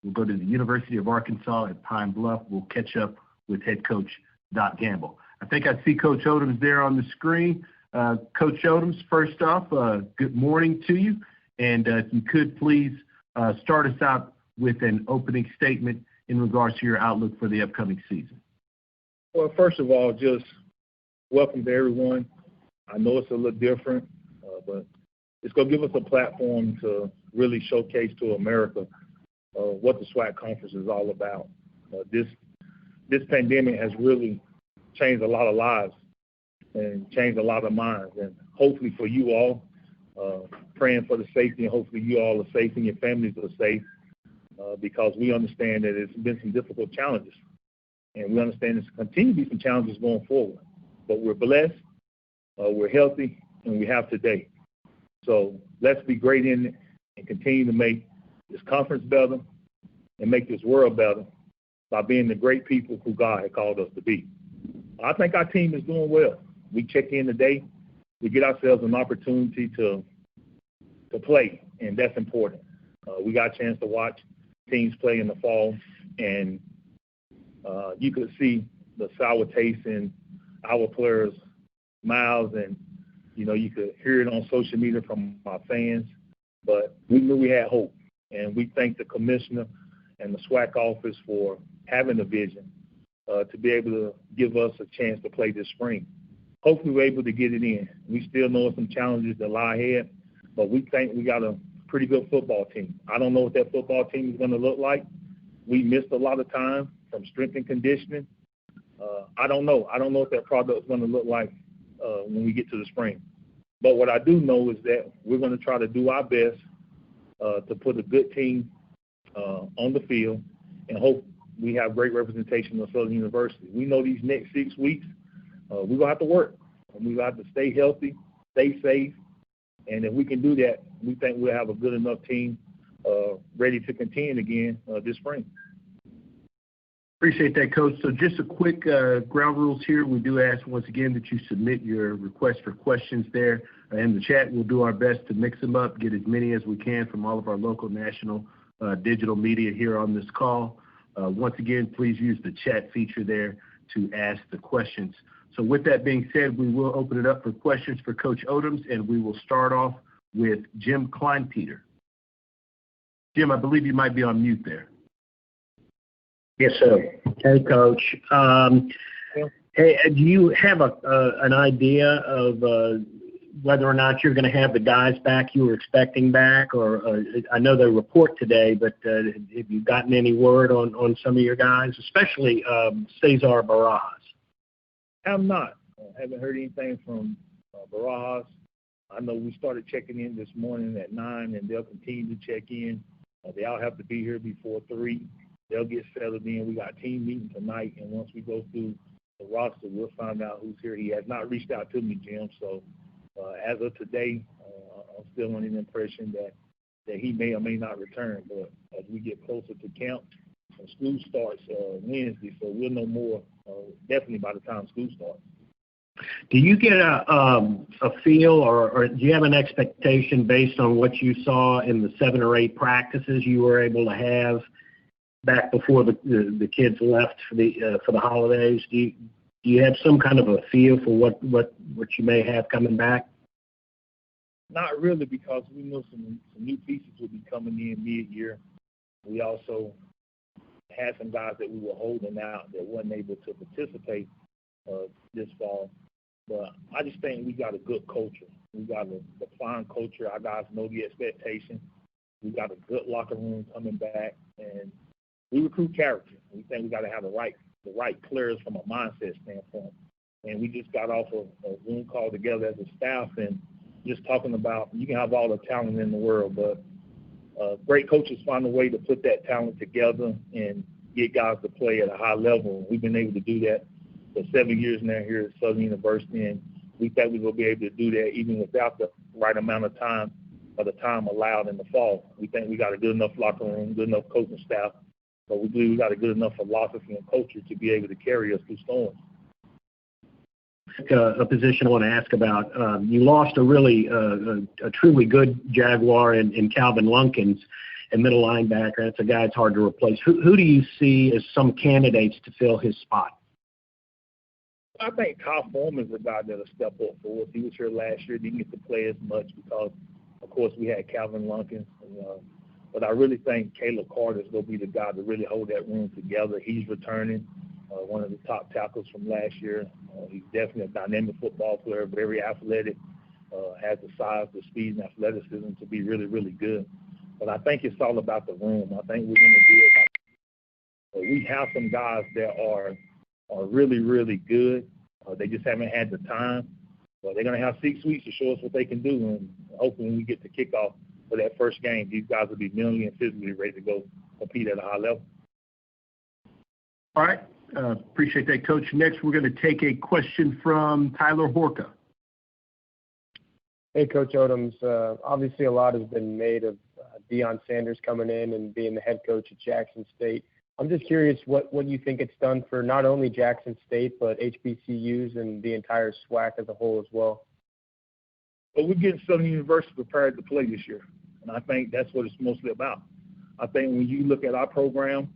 Speaker 2: we'll go to the University of Arkansas at Pine Bluff. We'll catch up with head coach Doc Gamble. I think I see Coach Odoms there on the screen. Coach Odoms, first off, good morning to you. And if you could please start us out with an opening statement in regards to your outlook for the upcoming season.
Speaker 15: Well, first of all, just welcome to everyone. I know it's a little different, but it's going to give us a platform to really showcase to America what the SWAC conference is all about. This pandemic has really changed a lot of lives and changed a lot of minds. And hopefully for you all, praying for the safety, and hopefully you all are safe and your families are safe, because we understand that it's been some difficult challenges. And we understand there's continue to be some challenges going forward. But we're blessed, we're healthy, and we have today. So let's be great in it and continue to make this conference better and make this world better by being the great people who God had called us to be. I think our team is doing well. We check in today. We get ourselves an opportunity to play, and that's important. We got a chance to watch teams play in the fall, and you could see the sour taste in our players' mouths, and you could hear it on social media from our fans. But we knew we had hope, and we thank the commissioner and the SWAC office for having a vision to be able to give us a chance to play this spring. Hopefully we're able to get it in. We still know some challenges that lie ahead, but we think we got a pretty good football team. I don't know what that football team is going to look like. We missed a lot of time from strength and conditioning. I don't know. I don't know what that product is going to look like when we get to the spring. But what I do know is that we're going to try to do our best to put a good team on the field and hope we have great representation of Southern University. We know these next 6 weeks, we're going to have to work. And we're going to have to stay healthy, stay safe. And if we can do that, we think we'll have a good enough team ready to contend again this spring.
Speaker 2: Appreciate that, Coach. So just a quick ground rules here. We do ask once again that you submit your request for questions there in the chat. We'll do our best to mix them up, get as many as we can from all of our local, national, digital media here on this call. Once again, please use the chat feature there to ask the questions. So with that being said, we will open it up for questions for Coach Odoms, and we will start off with Jim Kleinpeter. Jim, I believe you might be on mute there.
Speaker 16: Yes, sir. Hey, Coach. Hey, do you have an idea of whether or not you're going to have the guys back you were expecting back? Or I know they report today, but have you gotten any word on some of your guys, especially Cesar Barajas?
Speaker 15: I'm not. I haven't heard anything from Barajas. I know we started checking in this morning at 9, and they'll continue to check in. They all have to be here before 3. They'll get settled in. We got a team meeting tonight, and once we go through the roster, we'll find out who's here. He has not reached out to me, Jim, so as of today, I'm still under the impression that he may or may not return. But as we get closer to camp, school starts Wednesday, so we'll know more definitely by the time school starts.
Speaker 16: Do you get a feel or do you have an expectation based on what you saw in the 7 or 8 practices you were able to have back before the kids left for the holidays? Do you have some kind of a feel for what you may have coming back?
Speaker 15: Not really, because we know some new pieces will be coming in mid-year. We also had some guys that we were holding out that wasn't able to participate this fall. But I just think we got a good culture. We got a defined culture. Our guys know the expectation. We got a good locker room coming back, and we recruit character. We think we got to have the right players from a mindset standpoint. And we just got off a Zoom call together as a staff and just talking about you can have all the talent in the world, but great coaches find a way to put that talent together and get guys to play at a high level. We've been able to do that for 7 years now here at Southern University, and we think we're going to be able to do that even without the right amount of time or the time allowed in the fall. We think we got a good enough locker room, good enough coaching staff, but we believe we got a good enough philosophy and culture to be able to carry us through storms.
Speaker 16: A position I want to ask about. You lost a truly good Jaguar in Calvin Lunkins, a middle linebacker. That's a guy that's hard to replace. Who do you see as some candidates to fill his spot?
Speaker 15: I think Kyle Foreman's a guy that'll step up for us. He was here last year. Didn't get to play as much because, of course, we had Calvin Lunkins. But I really think Caleb Carter's going to be the guy to really hold that room together. He's returning, one of the top tackles from last year. He's definitely a dynamic football player, very athletic, has the size, the speed, and athleticism to be really, really good. But I think it's all about the room. I think we're going to do it. We have some guys that are really, really good. They just haven't had the time. But they're going to have 6 weeks to show us what they can do. And hopefully when we get to kickoff for that first game, these guys will be mentally and physically ready to go compete at a high level.
Speaker 2: All right. Appreciate that, Coach. Next, we're going to take a question from Tyler Horka.
Speaker 17: Hey, Coach Odoms. Obviously, a lot has been made of Deion Sanders coming in and being the head coach at Jackson State. I'm just curious what you think it's done for not only Jackson State, but HBCUs and the entire SWAC as a whole as well.
Speaker 15: Well, we're getting Southern University prepared to play this year, and I think that's what it's mostly about. I think when you look at our program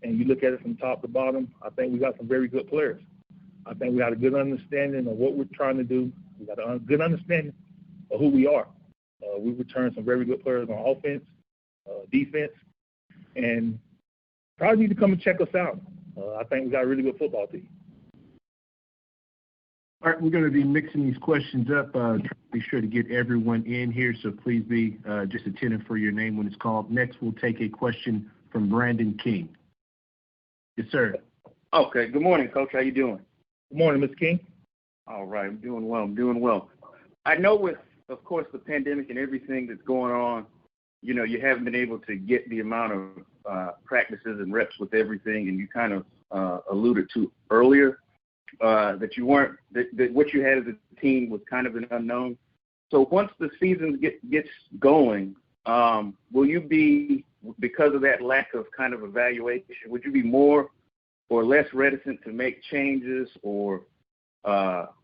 Speaker 15: and you look at it from top to bottom, I think we got some very good players. I think we got a good understanding of what we're trying to do. We got a good understanding of who we are. We returned some very good players on offense, defense, and probably need to come and check us out. I think we got a really good football team.
Speaker 2: All right, we're going to be mixing these questions up. Be sure to get everyone in here, so please be just attentive for your name when it's called. Next, we'll take a question from Brandon King. Yes, sir.
Speaker 18: Okay. Good morning, Coach. How you doing?
Speaker 15: Good morning, Mr. King.
Speaker 18: All right. I'm doing well. I know with, of course, the pandemic and everything that's going on, you haven't been able to get the amount of practices and reps with everything, and you kind of alluded to earlier that you weren't that what you had as a team was kind of an unknown. So once the season gets going, will you be, because of that lack of kind of evaluation, would you be more or less reticent to make changes or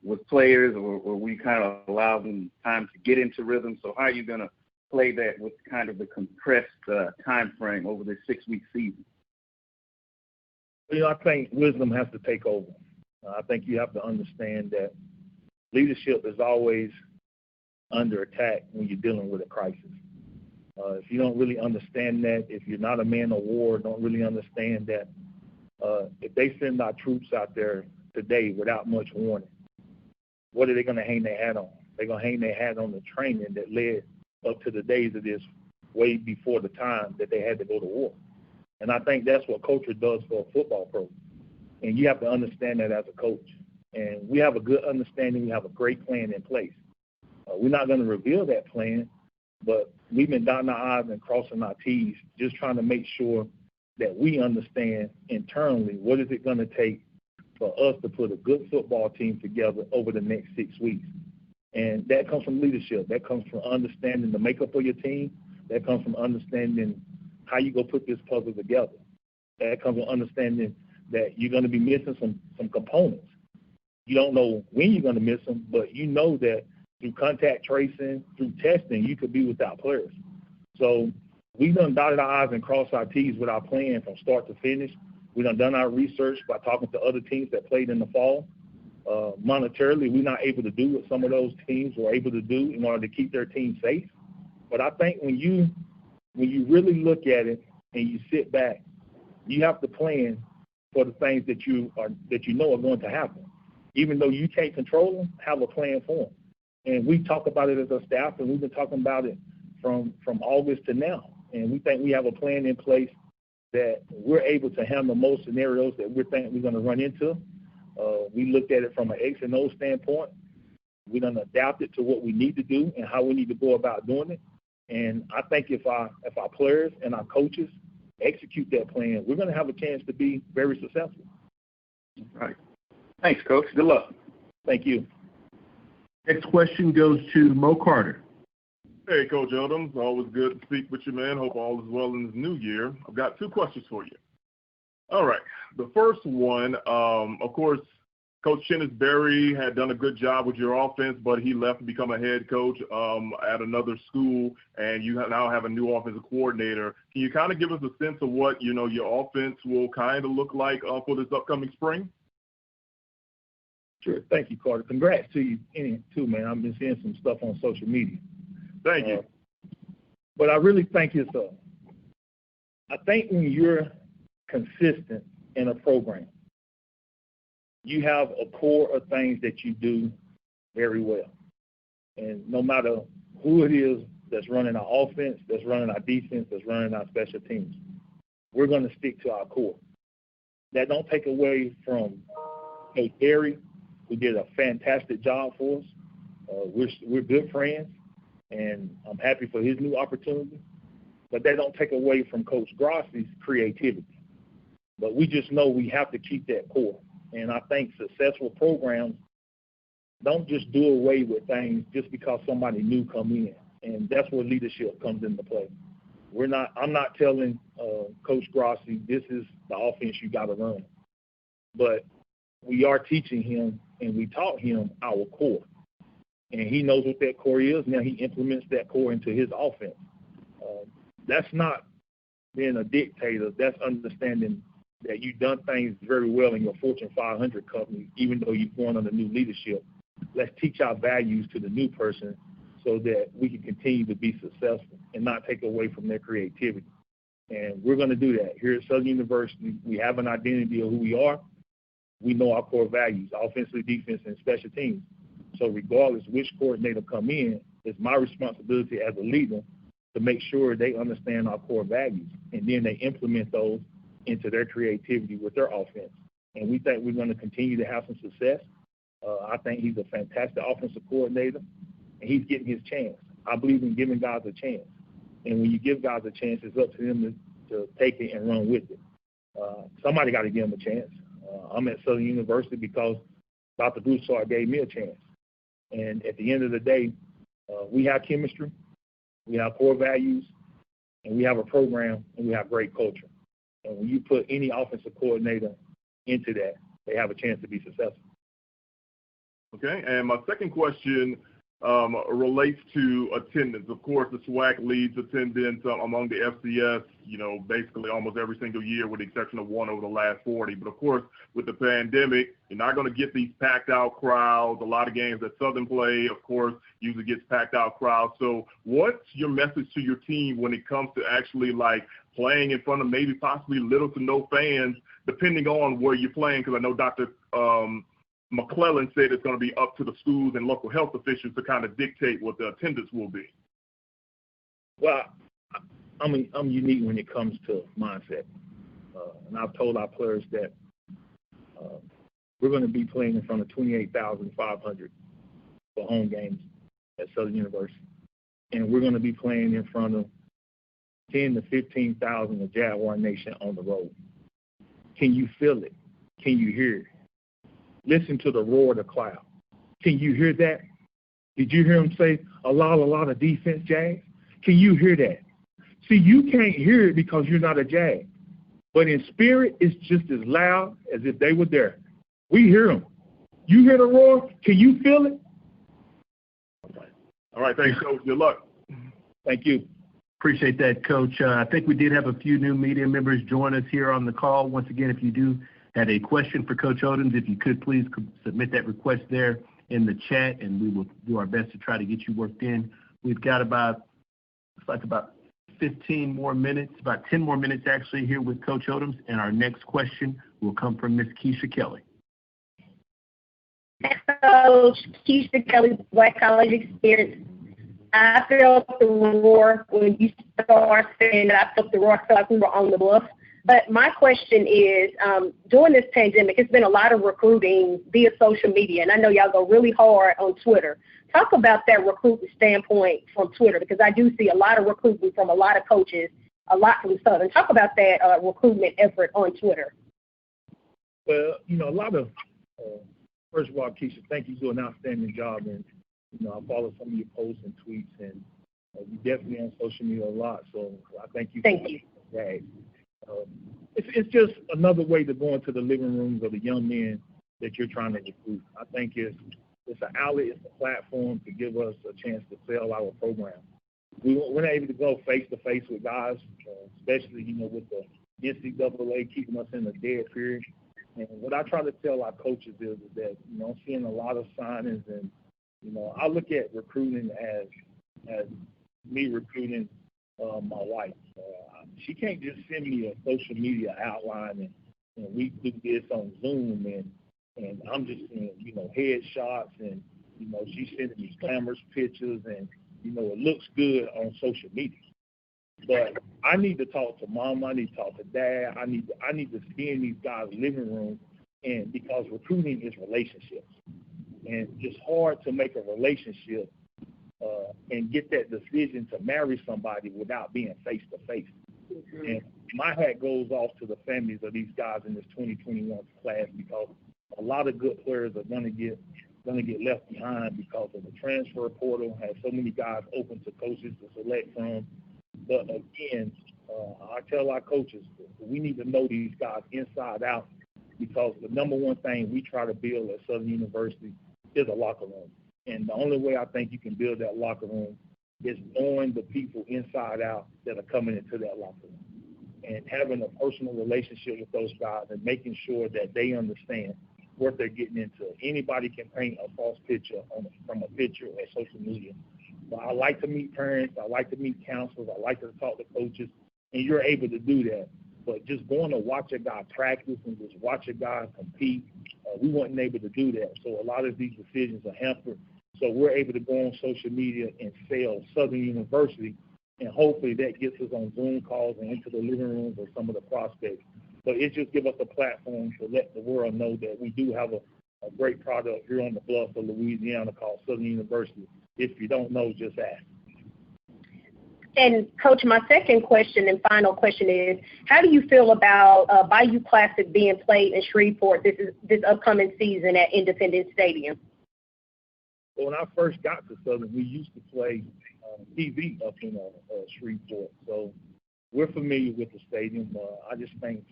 Speaker 18: with players, or we kind of allow them time to get into rhythm? So how are you going to play that with kind of the compressed time frame over this 6-week season?
Speaker 15: I think wisdom has to take over. I think you have to understand that leadership is always under attack when you're dealing with a crisis. If you don't really understand that, if you're not a man of war, don't really understand that, if they send our troops out there today without much warning, what are they going to hang their hat on? They're going to hang their hat on the training that led up to the days of this way before the time that they had to go to war. And I think that's what culture does for a football program. And you have to understand that as a coach. And we have a good understanding. We have a great plan in place. We're not going to reveal that plan, but we've been dotting our I's and crossing our T's, just trying to make sure that we understand internally what is it going to take for us to put a good football team together over the next 6 weeks. And that comes from leadership. That comes from understanding the makeup of your team. That comes from understanding how you go put this puzzle together. That comes from understanding that you're going to be missing some components. You don't know when you're going to miss them, but you know that through contact tracing, through testing, you could be without players. So we've done dotted our I's and crossed our T's with our plan from start to finish. We've done our research by talking to other teams that played in the fall. Monetarily, we're not able to do what some of those teams were able to do in order to keep their team safe. But I think when you really look at it and you sit back, you have to plan for the things that you know are going to happen. Even though you can't control them, have a plan for them. And we talk about it as a staff, and we've been talking about it from August to now. And we think we have a plan in place that we're able to handle most scenarios that we think we're going to run into. We looked at it from an X and O standpoint. We're going to adapt it to what we need to do and how we need to go about doing it. And I think if our players and our coaches execute that plan, we're going to have a chance to be very successful.
Speaker 18: All right. Thanks, Coach. Good luck.
Speaker 15: Thank you.
Speaker 2: Next question goes to Mo Carter.
Speaker 3: Hey, Coach Eldams. Always good to speak with you, man. Hope all is well in this new year. I've got two questions for you. All right. The first one, of course, Coach Berry had done a good job with your offense, but he left to become a head coach at another school, and you now have a new offensive coordinator. Can you kind of give us a sense of what, your offense will kind of look like for this upcoming spring?
Speaker 15: Sure. Thank you, Carter. Congrats to you, too, man. I've been seeing some stuff on social media.
Speaker 3: Thank you.
Speaker 15: But I really think I think when you're consistent in a program, you have a core of things that you do very well. And no matter who it is that's running our offense, that's running our defense, that's running our special teams, we're going to stick to our core. That don't take away from Coach Prairie, who did a fantastic job for us. We're good friends, and I'm happy for his new opportunity. But that don't take away from Coach Grossi's creativity. But we just know we have to keep that core. And I think successful programs don't just do away with things just because somebody new come in. And that's where leadership comes into play. I'm not telling Coach Grossi, this is the offense you got to run. But we are teaching him, and we taught him our core. And he knows what that core is. Now he implements that core into his offense. That's not being a dictator. That's understanding that you've done things very well in your Fortune 500 company, even though you've gone under new leadership. Let's teach our values to the new person so that we can continue to be successful and not take away from their creativity. And we're going to do that. Here at Southern University, we have an identity of who we are. We know our core values, offensively, defense, and special teams. So regardless which coordinator come in, it's my responsibility as a leader to make sure they understand our core values, and then they implement those into their creativity with their offense. And we think we're going to continue to have some success. I think he's a fantastic offensive coordinator, and he's getting his chance. I believe in giving guys a chance. And when you give guys a chance, it's up to them to take it and run with it. Somebody got to give them a chance. I'm at Southern University because Dr. Broussard gave me a chance. And at the end of the day, we have chemistry, we have core values, and we have a program, and we have great culture. And when you put any offensive coordinator into that, they have a chance to be successful.
Speaker 3: Okay, and my second question relates to attendance. Of course, the SWAC leads attendance among the FCS, basically almost every single year with the exception of one over the last 40. But, of course, with the pandemic, you're not going to get these packed-out crowds. A lot of games that Southern play, of course, usually gets packed-out crowds. So what's your message to your team when it comes to actually, playing in front of maybe possibly little to no fans, depending on where you're playing? Because I know Dr. McClellan said it's going to be up to the schools and local health officials to kind of dictate what the attendance will be.
Speaker 15: Well, I'm unique when it comes to mindset. And I've told our players that we're going to be playing in front of 28,500 for home games at Southern University. And we're going to be playing in front of 10 to 15,000 of Jaguar Nation on the road. Can you feel it? Can you hear it? Listen to the roar of the cloud. Can you hear that? Did you hear him say a lot of defense, Jags? Can you hear that? See, you can't hear it because you're not a Jag. But in spirit, it's just as loud as if they were there. We hear them. You hear the roar? Can you feel it?
Speaker 3: All right, thanks, Coach. Good luck.
Speaker 15: Thank you.
Speaker 2: Appreciate that, Coach. I think we did have a few new media members join us here on the call. Once again, if you do have a question for Coach Odoms, if you could please submit that request there in the chat, and we will do our best to try to get you worked in. We've got about 15 more minutes, about 10 more minutes actually here with Coach Odoms, and our next question will come from Miss Keisha Kelly.
Speaker 14: Coach Keisha Kelly, White College Experience. I felt the roar when you started saying that. I felt the roar. I felt like we were on the bluff. But my question is, during this pandemic, it's been a lot of recruiting via social media, and I know y'all go really hard on Twitter. Talk about that recruiting standpoint from Twitter, because I do see a lot of recruiting from a lot of coaches, a lot from Southern. Talk about that recruitment effort on Twitter.
Speaker 15: Well, you know, a lot of, first of all, Keisha, thank you for an outstanding job. And, you know, I follow some of your posts and tweets, and you're definitely on social media a lot. So I thank you.
Speaker 14: Thank you.
Speaker 15: That. It's just another way to go into the living rooms of the young men that you're trying to recruit. I think it's an outlet, it's a platform to give us a chance to sell our program. We're not able to go face-to-face with guys, especially, you know, with the NCAA keeping us in a dead period. And what I try to tell our coaches is that, you know, I'm seeing a lot of signings, and, you know, I look at recruiting as me recruiting my wife. She can't just send me a social media outline and we do this on Zoom and I'm just seeing, you know, headshots, and, you know, she's sending me glamorous pictures, and, you know, it looks good on social media. But I need to talk to mom, I need to talk to dad, I need to be in these guys' living room, and because recruiting is relationships. And it's hard to make a relationship and get that decision to marry somebody without being face-to-face. And my hat goes off to the families of these guys in this 2021 class, because a lot of good players are going to get left behind because of the transfer portal. Has so many guys open to coaches to select from. But again, I tell our coaches, we need to know these guys inside out, because the number one thing we try to build at Southern University is a locker room. And the only way I think you can build that locker room is knowing the people inside out that are coming into that locker room, and having a personal relationship with those guys and making sure that they understand what they're getting into. Anybody can paint a false picture from a picture or social media. But I like to meet parents, I like to meet counselors, I like to talk to coaches, and you're able to do that. But just going to watch a guy practice and just watch a guy compete, we weren't able to do that. So a lot of these decisions are hampered. So we're able to go on social media and sell Southern University, and hopefully that gets us on Zoom calls and into the living rooms of some of the prospects. But it just gives us a platform to let the world know that we do have a great product here on the Bluff of Louisiana called Southern University. If you don't know, just ask.
Speaker 14: And, Coach, my second question and final question is, how do you feel about Bayou Classic being played in Shreveport this upcoming season at Independence Stadium?
Speaker 15: Well, when I first got to Southern, we used to play TV up in Shreveport. So we're familiar with the stadium. I just think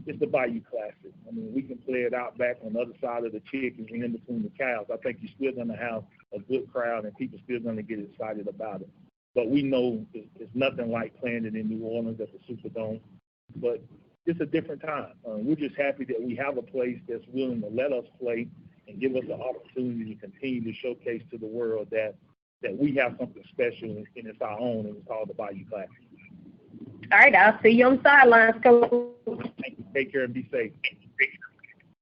Speaker 15: it's the Bayou Classic. I mean, we can play it out back on the other side of the chickens and in between the cows. I think you're still going to have a good crowd, and people still going to get excited about it. But we know it's nothing like playing it in New Orleans at the Superdome. But it's a different time. We're just happy that we have a place that's willing to let us play and give us an opportunity to continue to showcase to the world that we have something special, and it's our own, and it's called the Bayou Classic.
Speaker 14: All right, I'll see you on the sidelines, Coach.
Speaker 15: Thank you. Take care and be safe.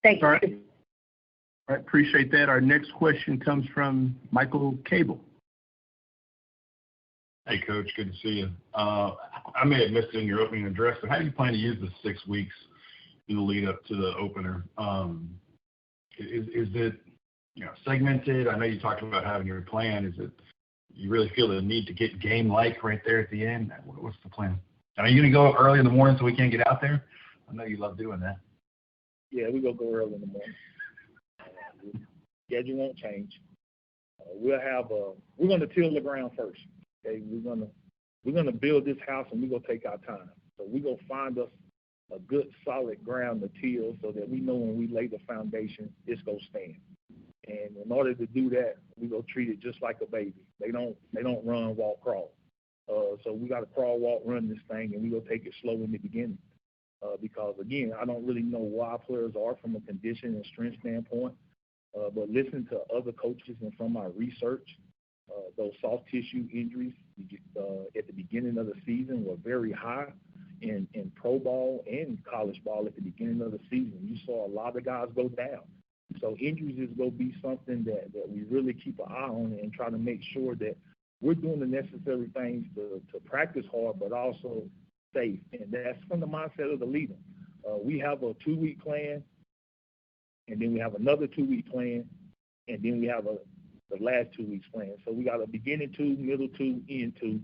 Speaker 14: Thank you.
Speaker 2: All right, appreciate that. Our next question comes from Michael Cable.
Speaker 19: Hey, Coach, good to see you. I may have missed it in your opening address, but how do you plan to use the 6 weeks in the lead up to the opener? Is it, you know, segmented? I know you talked about having your plan. Is it you really feel the need to get game-like right there at the end? What's the plan? Are you going to go early in the morning so we can't get out there? I know you love doing that.
Speaker 15: Yeah, we're going to go early in the morning. Schedule won't change. We're going to till the ground first. Okay, we're gonna build this house, and we're gonna take our time. So we're gonna find us a good solid ground to till, so that we know when we lay the foundation, it's gonna stand. And in order to do that, we go treat it just like a baby. They don't run, walk, crawl. So we got to crawl, walk, run this thing, and we go take it slow in the beginning. Because, again, I don't really know where our players are from a condition and strength standpoint. But listen to other coaches and from my research, those soft tissue injuries at the beginning of the season were very high in pro ball and college ball at the beginning of the season. You saw a lot of guys go down. So injuries is going to be something that we really keep an eye on and try to make sure that we're doing the necessary things to practice hard, but also safe. And that's from the mindset of the leader. We have a 2-week plan, and then we have another 2-week plan, and then we have the last 2 weeks plan. So we got a beginning 2, middle 2, end 2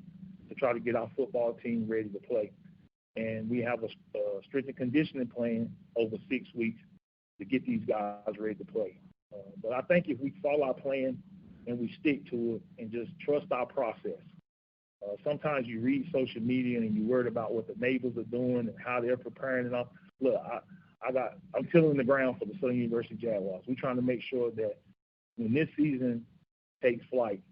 Speaker 15: to try to get our football team ready to play. And we have a strength and conditioning plan over 6 weeks to get these guys ready to play. But I think if we follow our plan and we stick to it and just trust our process. Sometimes you read social media and you're worried about what the neighbors are doing and how they're preparing and all. Look, I'm tilling the ground for the Southern University Jaguars. We're trying to make sure that when this season takes flight,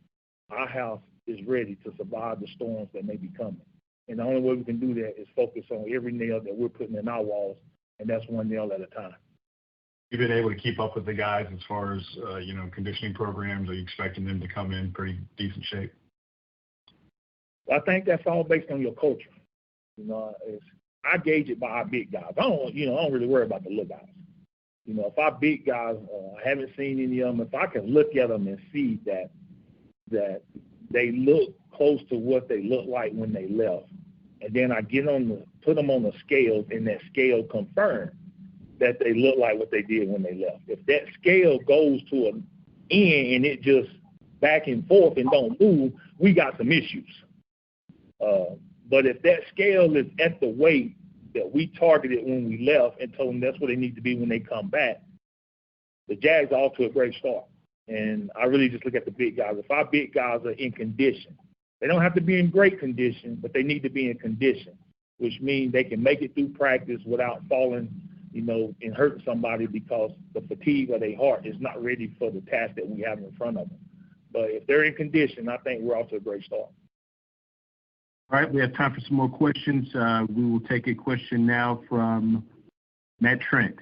Speaker 15: our house is ready to survive the storms that may be coming. And the only way we can do that is focus on every nail that we're putting in our walls, and that's one nail at a time.
Speaker 19: You've been able to keep up with the guys as far as, conditioning programs? Are you expecting them to come in pretty decent shape?
Speaker 15: I think that's all based on your culture. I gauge it by our big guys. I don't really worry about the little guys. If our big guys, I haven't seen any of them, if I can look at them and see that they look close to what they looked like when they left, and then I put them on the scales, and that scale confirmed that they look like what they did when they left. If that scale goes to an end and it just back and forth and don't move, we got some issues. But if that scale is at the weight that we targeted when we left and told them that's where they need to be when they come back, the Jags are off to a great start. And I really just look at the big guys. If our big guys are in condition, they don't have to be in great condition, but they need to be in condition, which means they can make it through practice without falling, and hurting somebody because the fatigue of their heart is not ready for the task that we have in front of them. But if they're in condition, I think we're off to a great start.
Speaker 2: All right, we have time for some more questions. We will take a question now from Matt Trent.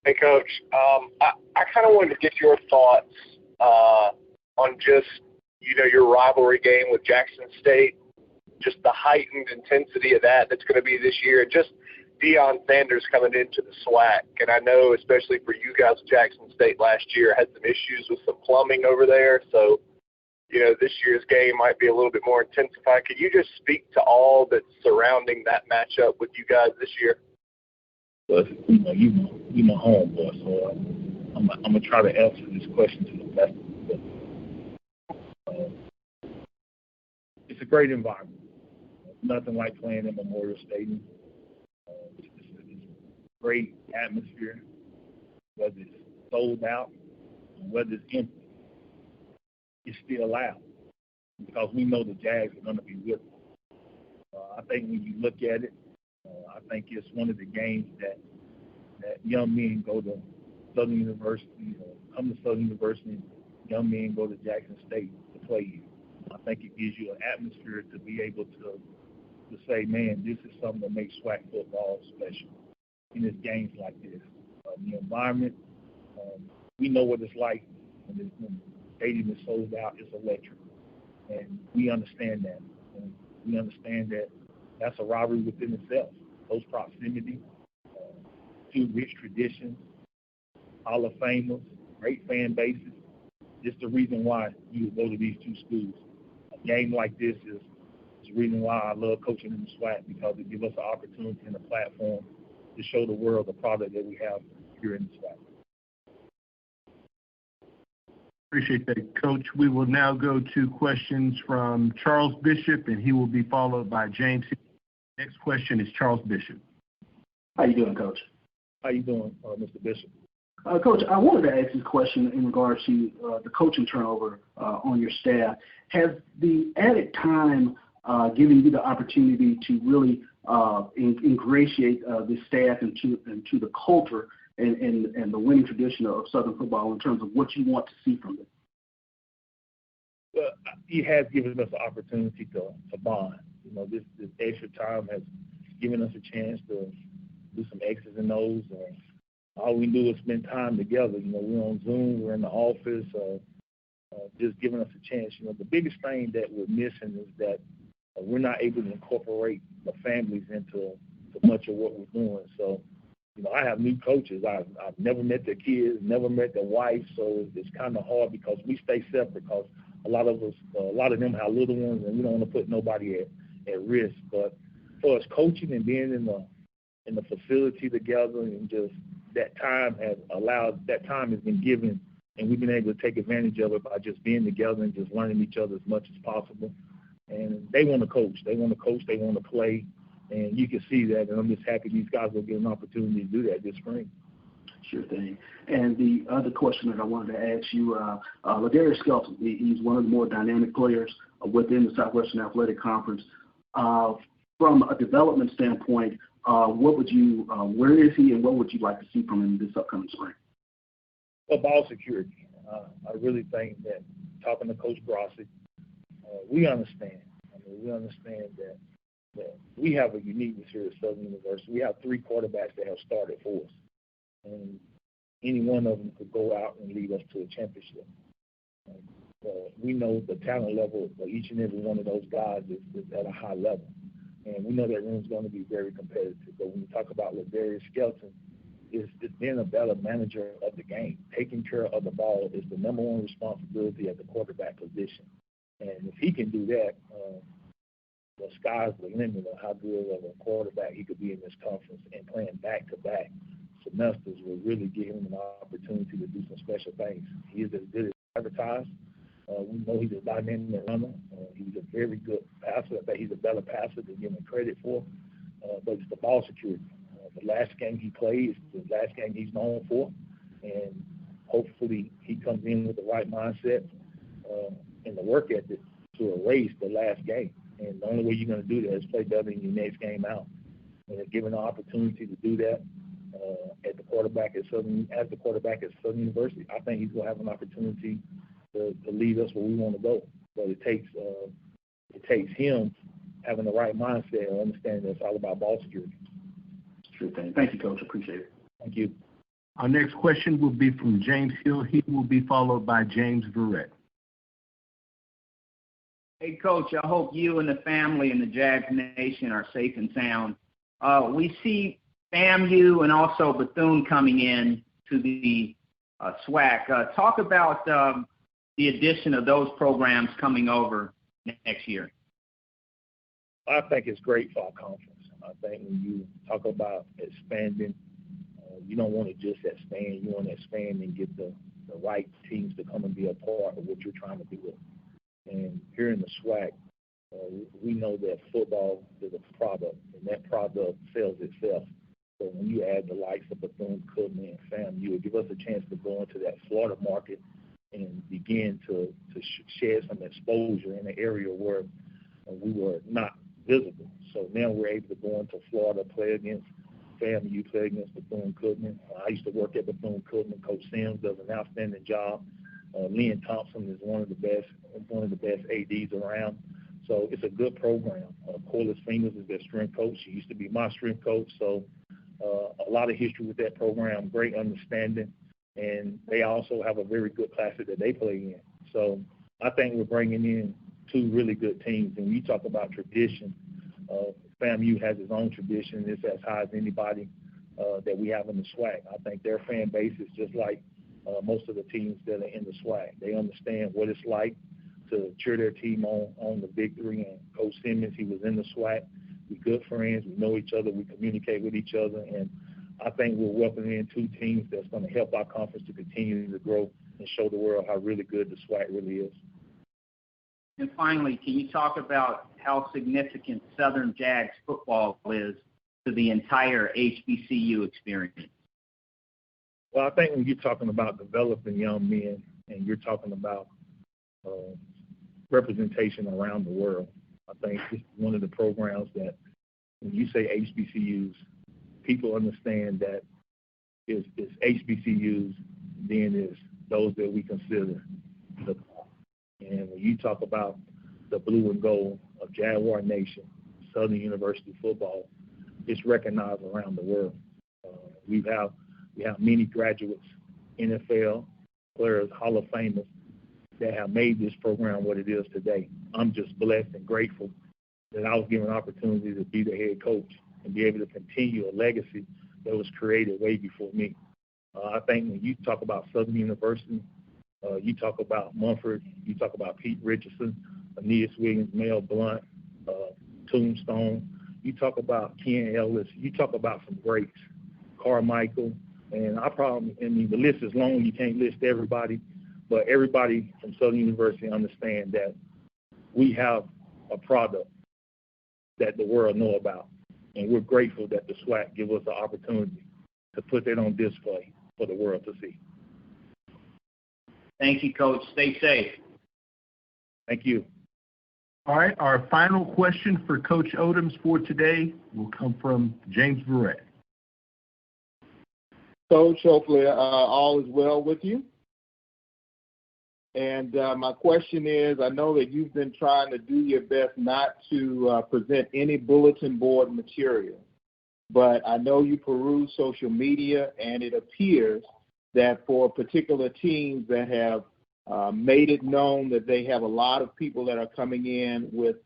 Speaker 20: Hey, Coach. I kind of wanted to get your thoughts on just, your rivalry game with Jackson State, just the heightened intensity of that's going to be this year, and just Deion Sanders coming into the SWAC. And I know, especially for you guys, Jackson State last year had some issues with some plumbing over there. So, this year's game might be a little bit more intensified. Could you just speak to all that's surrounding that matchup with you guys this year?
Speaker 15: But, you my homeboy, so I'm going to try to answer this question to the best of my ability. It's a great environment. Nothing like playing in Memorial Stadium. It's a great atmosphere, whether it's sold out and whether it's empty. It's still loud because we know the Jags are going to be with us. I think when you look at it, I think it's one of the games that young men go to Southern University, come to Southern University, young men go to Jackson State to play in. I think it gives you an atmosphere to be able to say, man, this is something that makes SWAC football special in its games like this. The environment, we know what it's like when the stadium is sold out. It's electric, and we understand that. And we understand that that's a rivalry within itself. Close proximity, two rich traditions, Hall of Famers, great fan bases. It's the reason why you would go to these two schools. A game like this is the reason why I love coaching in the SWAC, because it gives us an opportunity and a platform to show the world the product that we have here in the SWAC.
Speaker 2: Appreciate that, Coach. We will now go to questions from Charles Bishop, and he will be followed by James. Next question is Charles Bishop.
Speaker 10: How you doing, Coach?
Speaker 15: How you doing, Mr. Bishop?
Speaker 10: Coach, I wanted to ask this question in regards to the coaching turnover on your staff. Has the added time given you the opportunity to really ingratiate the staff into the culture and the winning tradition of Southern football in terms of what you want to see from them?
Speaker 15: Well, he has given us an opportunity to bond. You know, this extra time has given us a chance to do some X's and O's. All we do is spend time together. You know, we're on Zoom, we're in the office, just giving us a chance. You know, the biggest thing that we're missing is that we're not able to incorporate the families into much of what we're doing. So, you know, I have new coaches. I've never met their kids, never met their wife, so it's kind of hard because we stay separate because a lot of them have little ones, and we don't want to put nobody at risk. But for us coaching and being in the facility together, and just that time has been given, and we've been able to take advantage of it by just being together and just learning each other as much as possible. And they want to coach. They want to play, and you can see that. And I'm just happy these guys will get an opportunity to do that this spring.
Speaker 10: Sure thing. And the other question that I wanted to ask you, Levarius Skelton, he's one of the more dynamic players within the Southwestern Athletic Conference. From a development standpoint, where is he, and what would you like to see from him this upcoming spring?
Speaker 15: Well, ball security. I really think that, talking to Coach Grossi, we understand. We understand that we have a uniqueness here at Southern University. We have 3 quarterbacks that have started for us, and any one of them could go out and lead us to a championship. We know the talent level of each and every one of those guys is at a high level, and we know that room's going to be very competitive. But when you talk about Levarius Skelton, it's being a better manager of the game. Taking care of the ball is the number one responsibility at the quarterback position. And if he can do that, the sky's the limit of how good of a quarterback he could be in this conference. And playing back-to-back semesters will really give him an opportunity to do some special things. He is as good as advertised. We know he's a dynamic runner. He's a very good passer. I think he's a better passer than give him credit for. But it's the ball security. The last game he played is the last game he's known for. And hopefully he comes in with the right mindset and the work ethic to erase the last game. And the only way you're going to do that is play better in your next game out. And if given the opportunity to do that as the quarterback at Southern University, I think he's going to have an opportunity to lead us where we want to go. But it takes him having the right mindset and understanding that it's all about ball security.
Speaker 10: Sure thing. Thank you, Coach. Appreciate it.
Speaker 15: Thank you.
Speaker 2: Our next question will be from James Hill. He will be followed by James Verrett.
Speaker 8: Hey, Coach, I hope you and the family and the Jags Nation are safe and sound. We see FAMU and also Bethune coming in to the SWAC. Talk about the addition of those programs coming over next year.
Speaker 15: I think it's great for our conference. I think when you talk about expanding, you don't want to just expand. You want to expand and get the right teams to come and be a part of what you're trying to do. And here in the SWAC, we know that football is a product, and that product sells itself. So when you add the likes of Bethune-Cookman and FAMU, it gives us a chance to go into that Florida market and begin to shed some exposure in an area where we were not visible. So now we're able to go into Florida, play against FAMU, play against Bethune-Cookman. I used to work at Bethune-Cookman. Coach Sims does an outstanding job. Lynn Thompson is one of the best ADs around. So it's a good program. Corliss Fingers is their strength coach. She used to be my strength coach. So a lot of history with that program, great understanding. And they also have a very good classic that they play in. So I think we're bringing in 2 really good teams. And when you talk about tradition, FAMU has its own tradition. It's as high as anybody that we have in the SWAC. I think their fan base is just like most of the teams that are in the SWAC. They understand what it's like to cheer their team on the victory. And Coach Simmons, he was in the SWAC. We're good friends. We know each other. We communicate with each other. And I think we're welcoming in 2 teams that's going to help our conference to continue to grow and show the world how really good the SWAC really is.
Speaker 8: And finally, can you talk about how significant Southern Jags football is to the entire HBCU experience?
Speaker 15: Well, I think when you're talking about developing young men and you're talking about representation around the world, I think this is one of the programs that when you say HBCUs, people understand that is HBCUs, then is those that we consider the core. And when you talk about the blue and gold of Jaguar Nation, Southern University football, it's recognized around the world. We have many graduates, NFL players, Hall of Famers that have made this program what it is today. I'm just blessed and grateful that I was given an opportunity to be the head coach and be able to continue a legacy that was created way before me. I think when you talk about Southern University, you talk about Mumford, you talk about Pete Richardson, Aeneas Williams, Mel Blunt, Tombstone, you talk about Ken Ellis, you talk about some greats, Carmichael, and the list is long, you can't list everybody, but everybody from Southern University understand that we have a product that the world know about, and we're grateful that the SWAC give us the opportunity to put that on display for the world to see.
Speaker 8: Thank you, Coach. Stay safe.
Speaker 15: Thank you.
Speaker 2: All right, our final question for Coach Odoms for today will come from James Verrett.
Speaker 4: Coach, hopefully all is well with you. And my question is, I know that you've been trying to do your best not to present any bulletin board material, but I know you peruse social media, and it appears that for particular teams that have made it known that they have a lot of people that are coming in with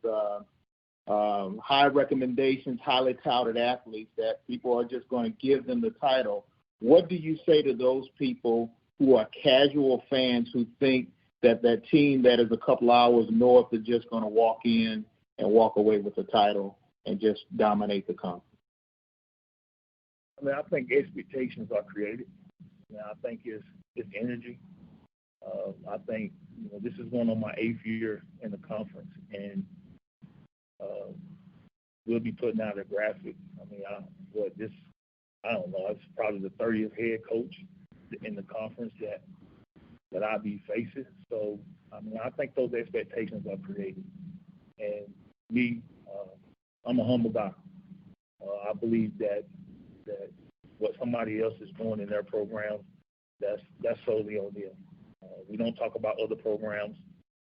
Speaker 4: high recommendations, highly touted athletes, that people are just going to give them the title. What do you say to those people who are casual fans who think that that team that is a couple hours north is just going to walk in and walk away with the title and just dominate the conference?
Speaker 15: I mean, I think expectations are created. I think it's energy. I think this is going on my 8th year in the conference, and we'll be putting out a graphic. I mean, I don't know. It's probably the 30th head coach in the conference that I'll be facing. So, I mean, I think those expectations are created. And me, I'm a humble guy. I believe that what somebody else is doing in their program, that's solely on them. We don't talk about other programs.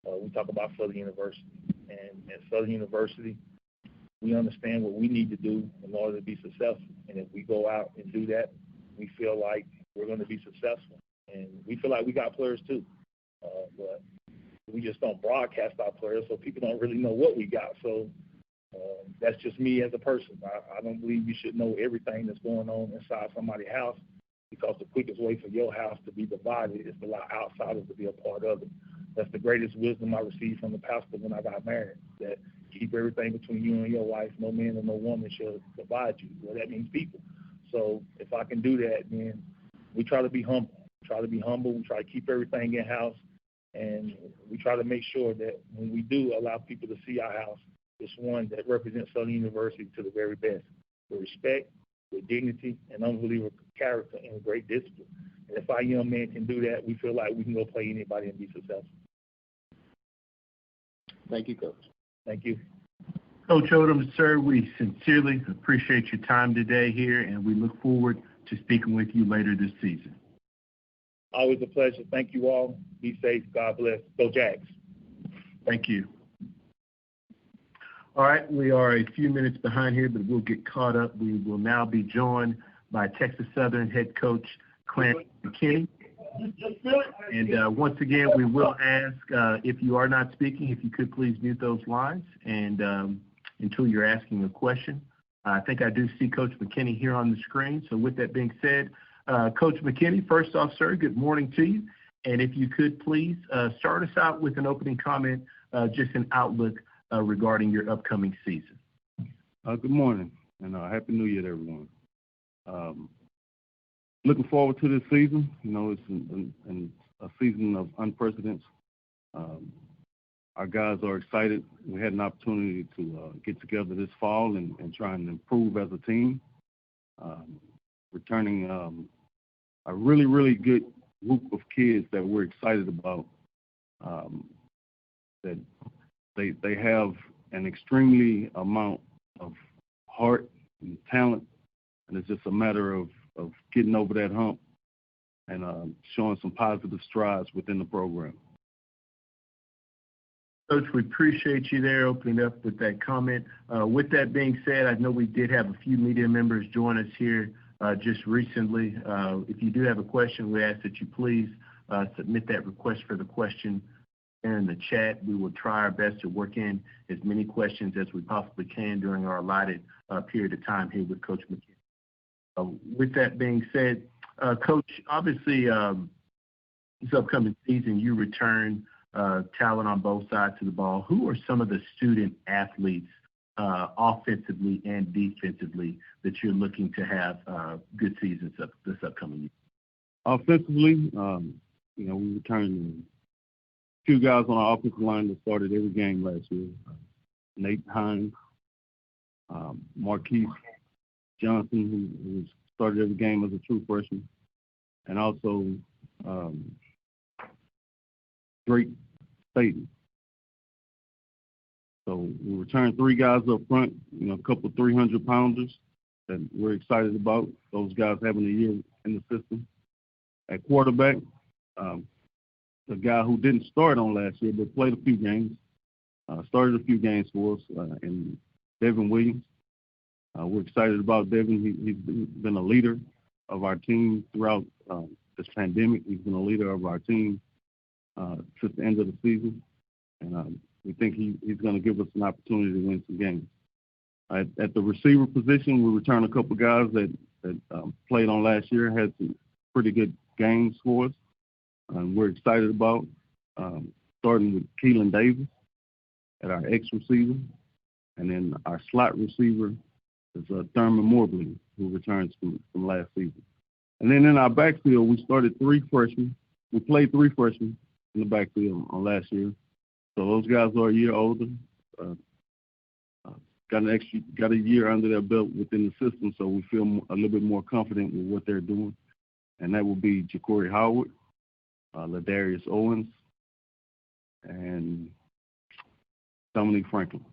Speaker 15: We talk about Southern University. And at Southern University, we understand what we need to do in order to be successful. And if we go out and do that, we feel like we're going to be successful. And we feel like we got players too. But we just don't broadcast our players, so people don't really know what we got. So that's just me as a person. I don't believe you should know everything that's going on inside somebody's house, because the quickest way for your house to be divided is to allow outsiders to be a part of it. That's the greatest wisdom I received from the pastor when I got married, that keep everything between you and your wife. No man and no woman shall divide you. Well, that means people. So if I can do that, then we try to be humble. We try to keep everything in-house, and we try to make sure that when we do allow people to see our house, it's one that represents Southern University to the very best, with respect, with dignity, and unbelievable character, and great discipline. And if our young men can do that, we feel like we can go play anybody and be successful.
Speaker 4: Thank you, Coach.
Speaker 15: Thank you.
Speaker 2: Coach Odoms, sir, we sincerely appreciate your time today here, and we look forward to speaking with you later this season.
Speaker 15: Always a pleasure. Thank you all. Be safe. God bless. Go Jags.
Speaker 2: Thank you. All right, we are a few minutes behind here, but we'll get caught up. We will now be joined by Texas Southern head coach Clint McKinney. And once again, we will ask if you are not speaking, if you could please mute those lines and until you're asking a question. I think I do see Coach McKinney here on the screen. So with that being said, Coach McKinney, first off, sir, good morning to you. And if you could please start us out with an opening comment, just an outlook regarding your upcoming season.
Speaker 21: Good morning, and Happy New Year to everyone. Looking forward to this season. You know, it's a season of unprecedented. Our guys are excited. We had an opportunity to get together this fall and try and improve as a team. Returning a really, really good group of kids that we're excited about. That they have an extremely amount of heart and talent, and it's just a matter of of getting over that hump and showing some positive strides within the program.
Speaker 2: Coach, we appreciate you there opening up with that comment. With that being said, I know we did have a few media members join us here just recently. If you do have a question, we ask that you please submit that request for the question in the chat. We will try our best to work in as many questions as we possibly can during our allotted period of time here with Coach McKinney. With that being said, Coach, obviously this upcoming season you return talent on both sides of the ball. Who are some of the student athletes offensively and defensively that you're looking to have good seasons this upcoming year?
Speaker 21: Offensively, we returned a few guys on our offensive line that started every game last year. Nate Hines, Marquise Johnson, who started every game as a true freshman, and also Drake Staten. So we returned 3 guys up front, a couple 300-pounders that we're excited about, those guys having a year in the system. At quarterback, the guy who didn't start on last year but played a few games, started a few games for us, and Devin Williams. We're excited about Devin. He's been a leader of our team throughout this pandemic. He's been a leader of our team since the end of the season, and we think he's going to give us an opportunity to win some games. At the receiver position, we return a couple guys that played on last year, had some pretty good games for us. We're excited about starting with Keelan Davis at our X receiver, and then our slot receiver is Thurman Mobley, who returns from last season. And then in our backfield, we started 3 freshmen. We played 3 freshmen in the backfield on last year. So those guys are a year older, got a year under their belt within the system, so we feel a little bit more confident with what they're doing. And that will be Jacory Howard, Ladarius Owens, and Dominique Franklin.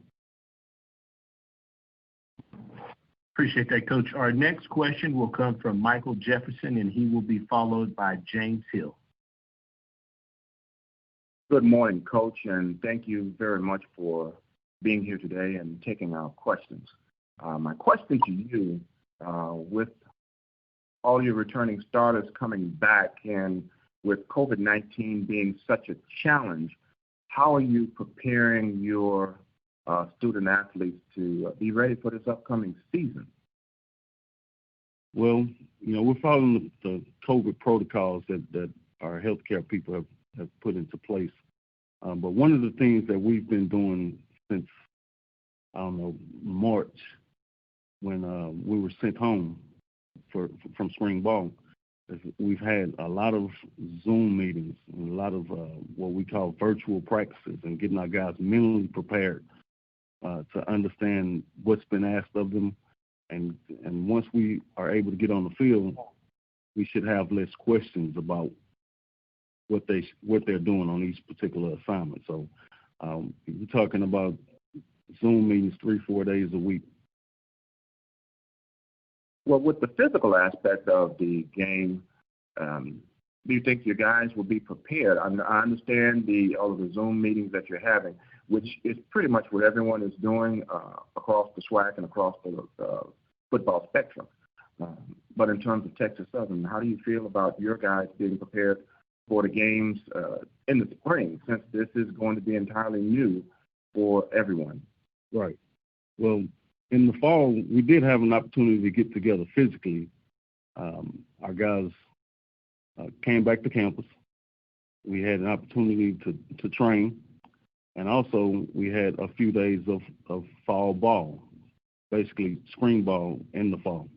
Speaker 2: Appreciate that, Coach. Our next question will come from Michael Jefferson, and he will be followed by James Hill.
Speaker 9: Good morning, Coach, and thank you very much for being here today and taking our questions. My question to you, with all your returning starters coming back and with COVID-19 being such a challenge, how are you preparing your student athletes to be ready for this upcoming season?
Speaker 21: Well, we're following the COVID protocols that our healthcare people have put into place. But one of the things that we've been doing since, March, when we were sent home from spring ball, is we've had a lot of Zoom meetings and a lot of what we call virtual practices and getting our guys mentally prepared to understand what's been asked of them. And once we are able to get on the field, we should have less questions about what they're doing on each particular assignment. So we're talking about Zoom meetings 3-4 days a week.
Speaker 9: Well, with the physical aspect of the game, do you think your guys will be prepared? I understand all of the Zoom meetings that you're having, which is pretty much what everyone is doing across the SWAC and across the football spectrum. But in terms of Texas Southern, how do you feel about your guys being prepared for the games in the spring, since this is going to be entirely new for everyone?
Speaker 21: Right. Well, in the fall, we did have an opportunity to get together physically. Our guys came back to campus. We had an opportunity to train, and also we had a few days of fall ball, basically spring ball in the fall.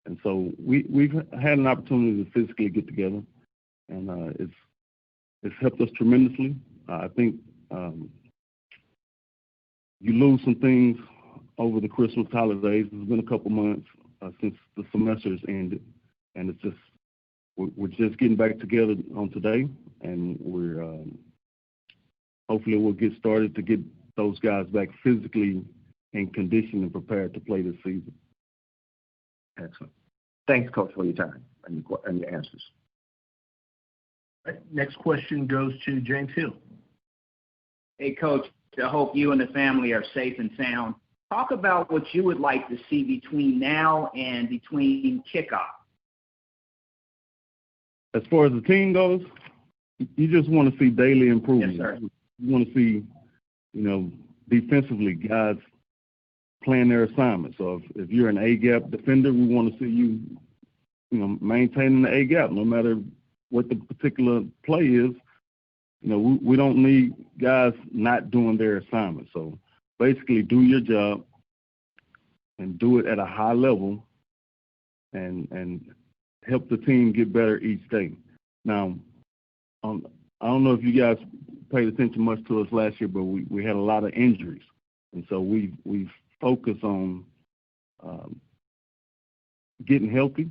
Speaker 21: And so we've had an opportunity to physically get together, and it's helped us tremendously. I think you lose some things over the Christmas holidays. It's been a couple months since the semester's ended, and it's just we're just getting back together on today, and we're hopefully we'll get started to get those guys back physically in condition and prepared to play this season.
Speaker 9: Excellent. Thanks, Coach, for your time and your answers.
Speaker 2: Right. Next question goes to James Hill.
Speaker 8: Hey, Coach, I hope you and the family are safe and sound. Talk about what you would like to see between now and between kickoff.
Speaker 21: As far as the team goes, you just want to see daily improvement.
Speaker 8: Yes, sir.
Speaker 21: You want to see, defensively, guys playing their assignment. So if you're an A-gap defender, we want to see you, maintaining the A-gap, no matter what the particular play is. We don't need guys not doing their assignment. So basically do your job and do it at a high level and help the team get better each day. Now, I don't know if you guys paid attention much to us last year, but we had a lot of injuries. And so we've focused on getting healthy,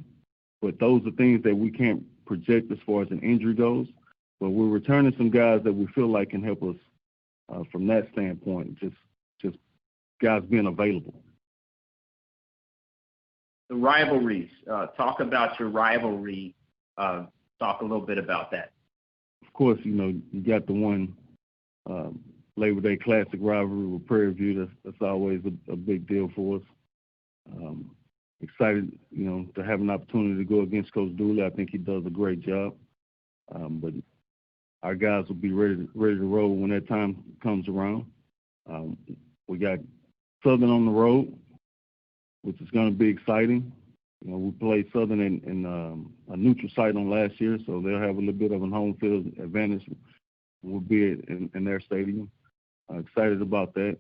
Speaker 21: but those are things that we can't project as far as an injury goes. But we're returning some guys that we feel like can help us from that standpoint, just guys being available.
Speaker 8: The rivalries, talk about your rivalry. Talk a little bit about that.
Speaker 21: Of course, you got the one Labor Day Classic rivalry with Prairie. That's always a big deal for us. Excited, to have an opportunity to go against Coach Dooley. I think he does a great job. But our guys will be ready to roll when that time comes around. We got Southern on the road, which is going to be exciting. We played Southern in a neutral site on last year, so they'll have a little bit of a home field advantage. We'll be in their stadium. Excited about that.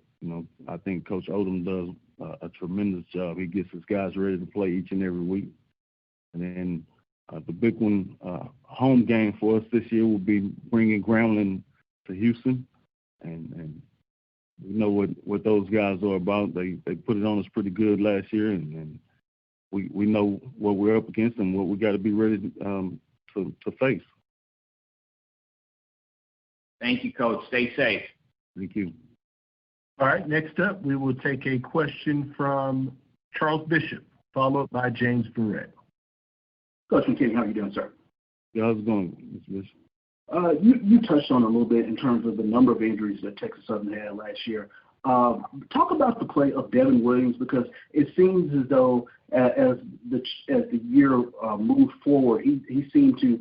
Speaker 21: I think Coach Odom does a tremendous job. He gets his guys ready to play each and every week. And then the big one, home game for us this year will be bringing Grambling to Houston. And we know what those guys are about. They put it on us pretty good last year, and we know what we're up against and what we got to be ready to face.
Speaker 8: Thank you, Coach. Stay safe.
Speaker 21: Thank you.
Speaker 2: All right, next up, we will take a question from Charles Bishop, followed by James Barrett.
Speaker 10: Coach McKinney, how are you doing, sir?
Speaker 21: Yeah, how's it going, Mr. Bishop?
Speaker 10: You touched on a little bit in terms of the number of injuries that Texas Southern had last year. Talk about the play of Devin Williams, because it seems as though as the year moved forward, he seemed to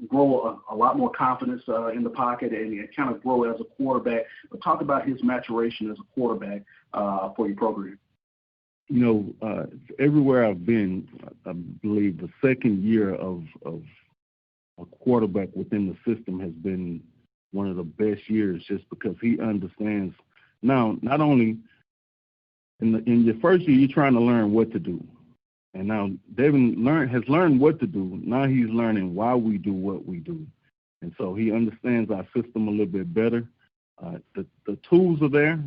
Speaker 10: grow a lot more confidence in the pocket and kind of grow as a quarterback. But talk about his maturation as a quarterback for your program.
Speaker 21: Everywhere I've been, I believe the second year of a quarterback within the system has been one of the best years, just because he understands. Now, not only in your first year, you're trying to learn what to do. And now Devin has learned what to do. Now he's learning why we do what we do. And so he understands our system a little bit better. The tools are there.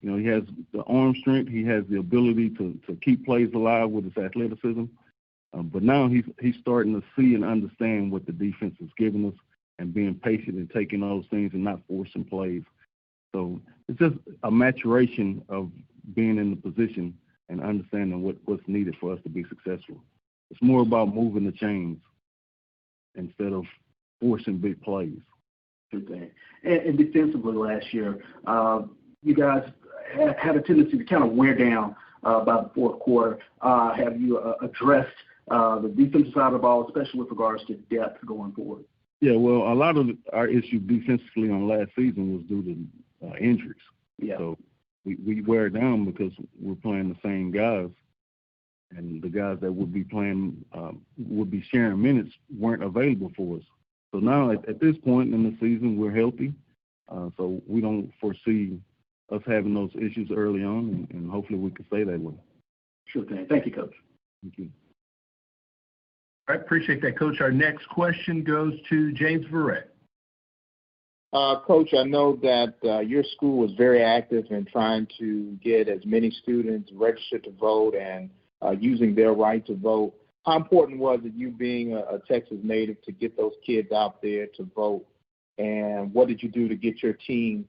Speaker 21: He has the arm strength. He has the ability to keep plays alive with his athleticism. But now he's starting to see and understand what the defense is giving us and being patient and taking those things and not forcing plays. So it's just a maturation of being in the position and understanding what's needed for us to be successful. It's more about moving the chains instead of forcing big plays.
Speaker 10: Good thing. And defensively last year, you guys had a tendency to kind of wear down by the fourth quarter. Have you addressed the defensive side of the ball, especially with regards to depth going forward?
Speaker 21: Yeah, well, a lot of our issue defensively on last season was due to injuries.
Speaker 10: Yeah.
Speaker 21: So we wear down because we're playing the same guys, and the guys that would be playing, would be sharing minutes weren't available for us. So now at this point in the season, we're healthy. So we don't foresee us having those issues early on, and hopefully we can stay that way.
Speaker 10: Sure thing. Thank you, Coach.
Speaker 21: Thank you.
Speaker 2: I appreciate that, Coach. Our next question goes to James Barrett.
Speaker 4: Coach, I know that your school was very active in trying to get as many students registered to vote and using their right to vote. How important was it, you being a Texas native, to get those kids out there to vote? And what did you do to get your team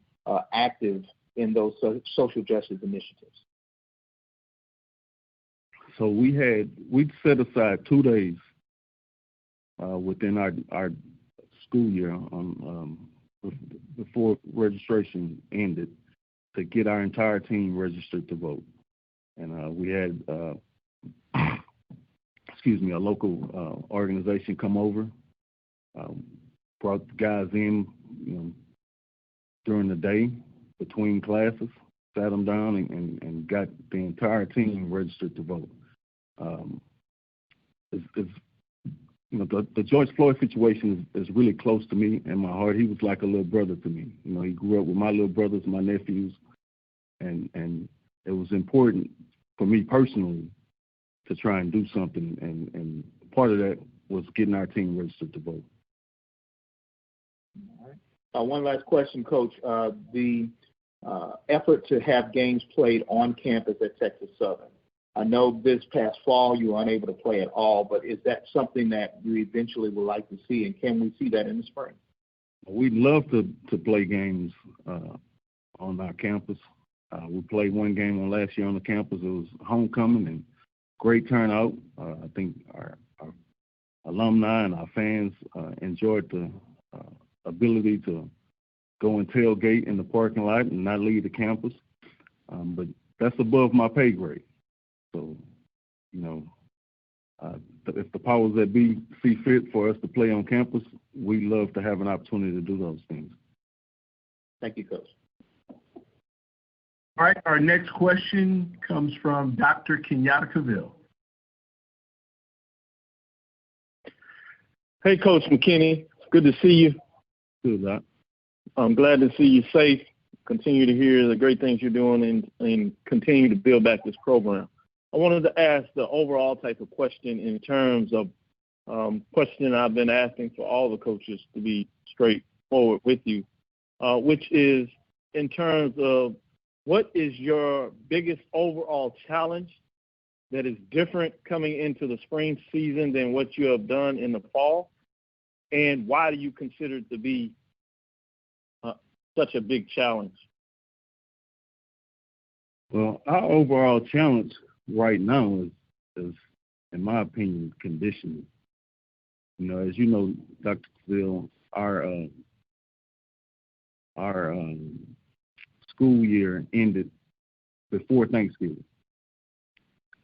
Speaker 4: active in those social justice initiatives?
Speaker 21: So we'd set aside 2 days within our school year before registration ended to get our entire team registered to vote. And we had, a local organization come over, brought the guys in, during the day between classes, sat them down and got the entire team registered to vote. The George Floyd situation is really close to me and my heart. He was like a little brother to me. He grew up with my little brothers, my nephews, and it was important for me personally to try and do something, and part of that was getting our team registered to vote.
Speaker 4: All right. One last question, Coach. The effort to have games played on campus at Texas Southern. I know this past fall you were unable to play at all, but is that something that you eventually would like to see, and can we see that in the spring?
Speaker 21: We'd love to play games on our campus. We played one game last year on the campus. It was homecoming and great turnout. I think our alumni and our fans enjoyed the ability to go and tailgate in the parking lot and not leave the campus. But that's above my pay grade. So, if the powers that be see fit for us to play on campus, we love to have an opportunity to do those things.
Speaker 4: Thank you, Coach.
Speaker 2: All right, our next question comes from Dr. Kenyatta Cavill.
Speaker 1: Hey, Coach McKinney. Good to see you.
Speaker 21: Good, Doc.
Speaker 1: I'm glad to see you safe. Continue to hear the great things you're doing and continue to build back this program. I wanted to ask the overall type of question in terms of question I've been asking for all the coaches, to be straightforward with you, which is in terms of what is your biggest overall challenge that is different coming into the spring season than what you have done in the fall, and why do you consider it to be such a big challenge?
Speaker 21: Well, our overall challenge right now is, in my opinion, conditioning. As you know, Dr. Cavill, our school year ended before Thanksgiving.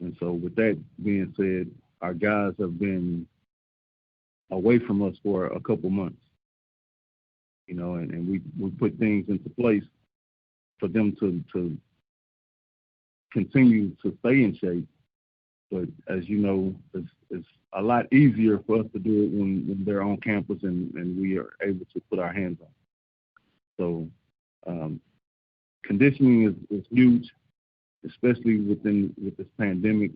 Speaker 21: And so with that being said, our guys have been away from us for a couple months, and we put things into place for them to continue to stay in shape. But as you know, it's a lot easier for us to do it when they're on campus and we are able to put our hands on. So conditioning is huge, especially with this pandemic.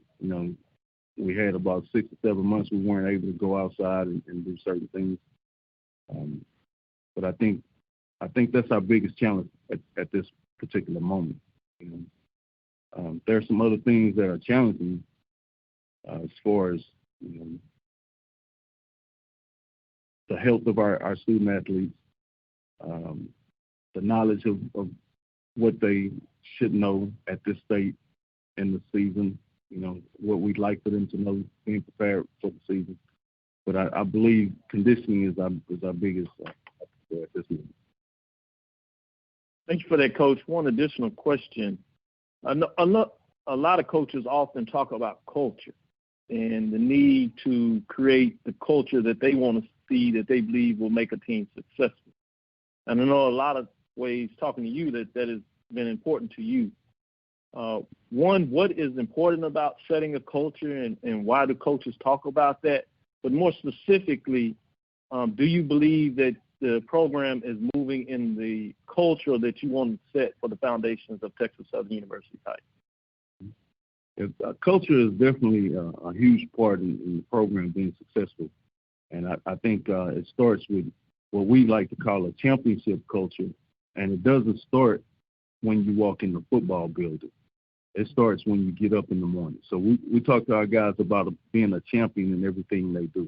Speaker 21: We had about 6 or 7 months we weren't able to go outside and do certain things. But I think that's our biggest challenge at this particular moment. There are some other things that are challenging as far as the health of our student athletes, the knowledge of what they should know at this state in the season, what we'd like for them to know, being prepared for the season. But I believe conditioning is our biggest at this moment.
Speaker 1: Thank you for that, Coach. One additional question. A lot of coaches often talk about culture and the need to create the culture that they want to see, that they believe will make a team successful. And I know a lot of ways, talking to you, that has been important to you. One, what is important about setting a culture, and why do coaches talk about that? But more specifically, do you believe that the program is moving in the culture that you want to set for the foundations of Texas Southern University type?
Speaker 21: Culture is definitely a huge part in the program being successful. And I think it starts with what we like to call a championship culture. And it doesn't start when you walk in the football building. It starts when you get up in the morning. So we talk to our guys about being a champion in everything they do.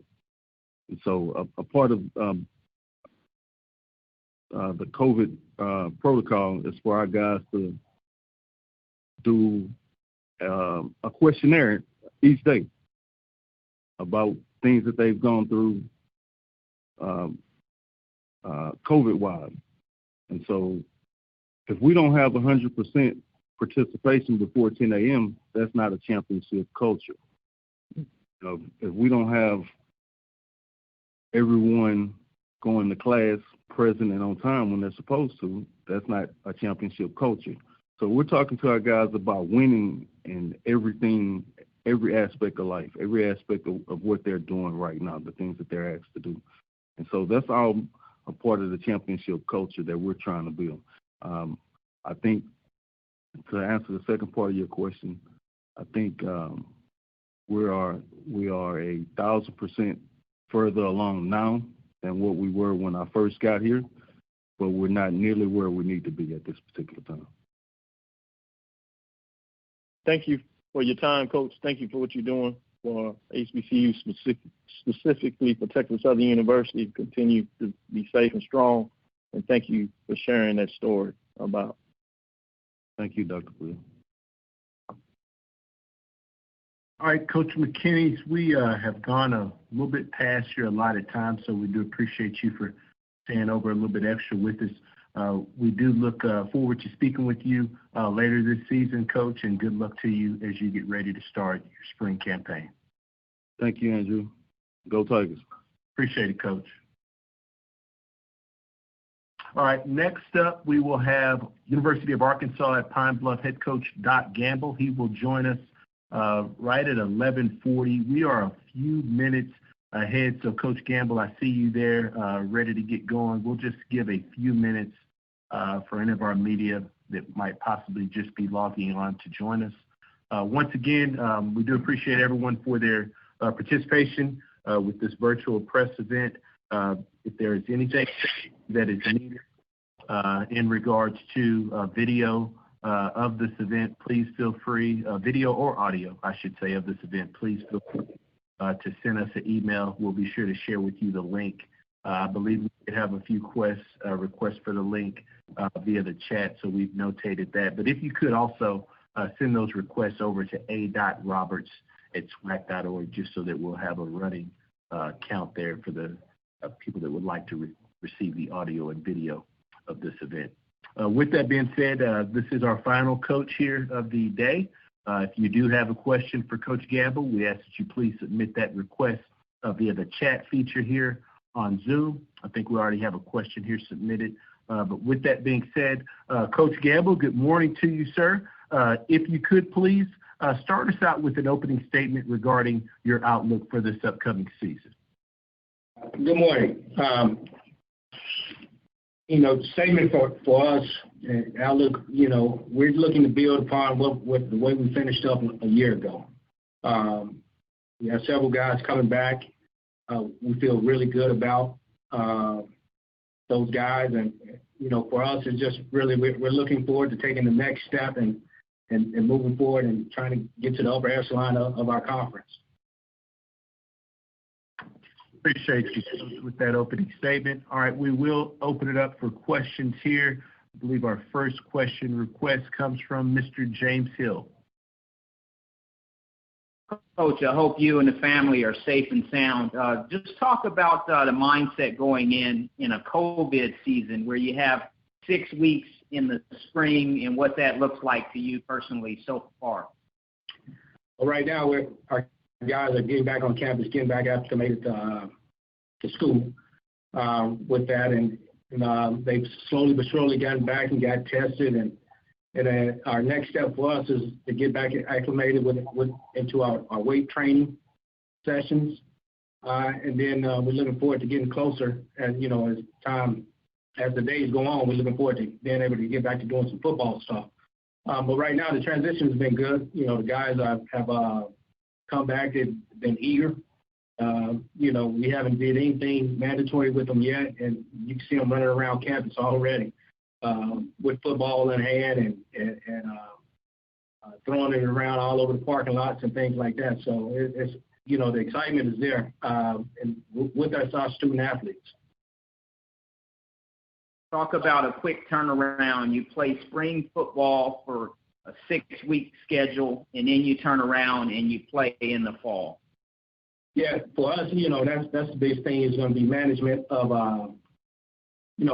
Speaker 21: And so a part of the COVID protocol is for our guys to do a questionnaire each day about things that they've gone through COVID-wise. And so if we don't have 100% participation before 10 a.m., that's not a championship culture. If we don't have everyone going to class present and on time when they're supposed to, that's not a championship culture. So we're talking to our guys about winning in everything, every aspect of life, every aspect of what they're doing right now, the things that they're asked to do. And so that's all a part of the championship culture that we're trying to build. I think to answer the second part of your question, I think we are 1,000% further along now than what we were when I first got here, but we're not nearly where we need to be at this particular time.
Speaker 1: Thank you for your time, Coach. Thank you for what you're doing for HBCU, specifically for Texas Southern University. Continue to be safe and strong, and thank you for sharing that story about.
Speaker 21: Thank you, Dr. Will.
Speaker 2: All right, Coach McKinney, we have gone a little bit past your allotted time, so we do appreciate you for staying over a little bit extra with us. We do look forward to speaking with you later this season, Coach, and good luck to you as you get ready to start your spring campaign.
Speaker 21: Thank you, Andrew. Go Tigers.
Speaker 2: Appreciate it, Coach. All right, next up we will have University of Arkansas at Pine Bluff head coach Doc Gamble. He will join us right at 11:40. We are a few minutes ahead, so Coach Gamble, I see you there ready to get going. We'll just give a few minutes for any of our media that might possibly just be logging on to join us. Once again, we do appreciate everyone for their participation with this virtual press event. If there is anything that is needed in regards to video of this event, please feel free, video or audio, I should say, of this event, please feel free to send us an email. We'll be sure to share with you the link. I believe we have a few requests for the link via the chat, so we've notated that. But if you could also send those requests over to a.roberts@swac.org, just so that we'll have a running count there for the people that would like to receive the audio and video of this event. With that being said, this is our final coach here of the day. If you do have a question for Coach Gamble, we ask that you please submit that request via the chat feature here on Zoom. I think we already have a question here submitted. But with that being said, Coach Gamble, good morning to you, sir. If you could please start us out with an opening statement regarding your outlook for this upcoming season.
Speaker 6: Good morning. Statement for us, outlook, we're looking to build upon what the way we finished up a year ago. We have several guys coming back. We feel really good about those guys. And, for us, it's just really, we're looking forward to taking the next step and moving forward and trying to get to the upper echelon of our conference.
Speaker 2: Appreciate you with that opening statement. All right, we will open it up for questions here. I believe our first question request comes from Mr. James Hill.
Speaker 8: Coach, I hope you and the family are safe and sound. Just talk about the mindset going in a COVID season where you have 6 weeks in the spring and what that looks like to you personally so far.
Speaker 6: Well, right now, our guys are getting back on campus, getting back acclimated to school with that, and they've slowly but surely gotten back and got tested, and our next step for us is to get back acclimated into our weight training sessions, and then we're looking forward to getting closer as the days go on. We're looking forward to being able to get back to doing some football stuff. But right now the transition has been good. The guys have come back. They've been eager. We haven't did anything mandatory with them yet, and you can see them running around campus already with football in hand and throwing it around all over the parking lots and things like that. So it's the excitement is there, and with us, our student athletes.
Speaker 8: Talk about a quick turnaround. You play spring football for 6-week schedule, and then you turn around and you play in the fall?
Speaker 6: Yeah, for us, that's the biggest thing is going to be management of,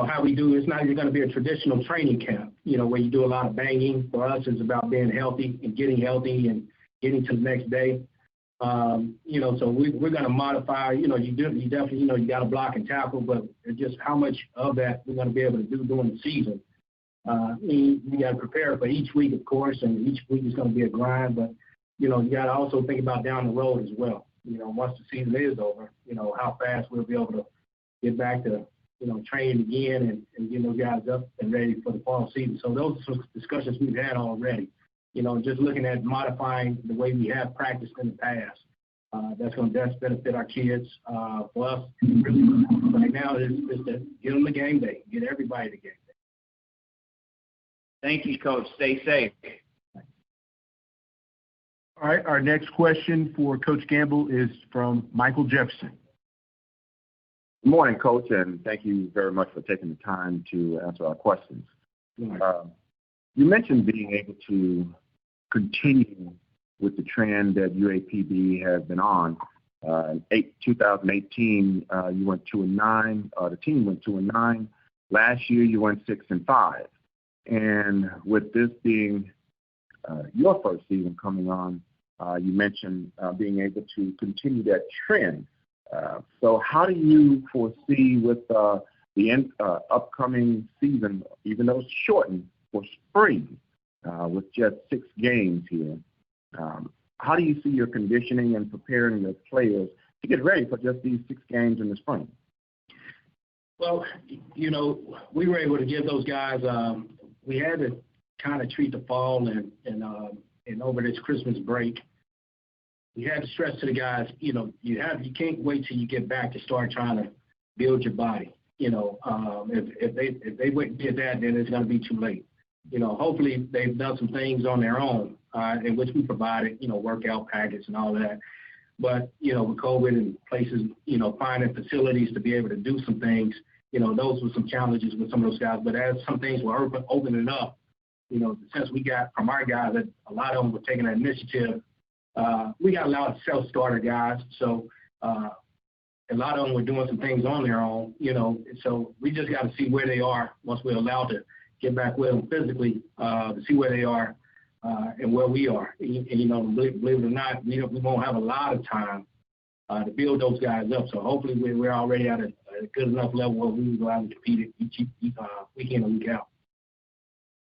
Speaker 6: how we do. It's not even going to be a traditional training camp, where you do a lot of banging. For us, it's about being healthy and getting healthy and getting to the next day. So we're going to modify, you definitely, you got to block and tackle, but it's just how much of that we're going to be able to do during the season. We got to prepare for each week, of course, and each week is going to be a grind, but, you got to also think about down the road as well. Once the season is over, how fast we'll be able to get back to, training again and getting those guys up and ready for the fall season. So those are some discussions we've had already. Just looking at modifying the way we have practiced in the past. That's going to best benefit our kids. For us, really, right now is to get them the game day, get everybody the game day.
Speaker 8: Thank you, Coach. Stay safe.
Speaker 2: All right, our next question for Coach Campbell is from Michael Jefferson.
Speaker 9: Good morning, Coach, and thank you very much for taking the time to answer our questions. You mentioned being able to continue with the trend that UAPB has been on. In 2018, you went 2-9. The team went 2-9. Last year, you went 6-5. And with this being your first season coming on, you mentioned being able to continue that trend. So how do you foresee with the upcoming season, even though it's shortened for spring, with just 6 games here, how do you see your conditioning and preparing the players to get ready for just these 6 games in the spring?
Speaker 6: Well, we were able to give those guys, we had to kind of treat the fall and over this Christmas break, we had to stress to the guys, you can't wait till you get back to start trying to build your body. If they went and did that, then it's going to be too late. Hopefully they've done some things on their own, in which we provided, workout packets and all that. But, with COVID and places, finding facilities to be able to do some things, those were some challenges with some of those guys. But as some things were opening up, the sense we got from our guys that a lot of them were taking that initiative, we got a lot of self-starter guys. So a lot of them were doing some things on their own, so we just got to see where they are once we're allowed to get back with them physically, to see where they are and where we are. And believe it or not, we won't have a lot of time to build those guys up. So hopefully we're already at a good enough level where we can go out and compete each week in and week out.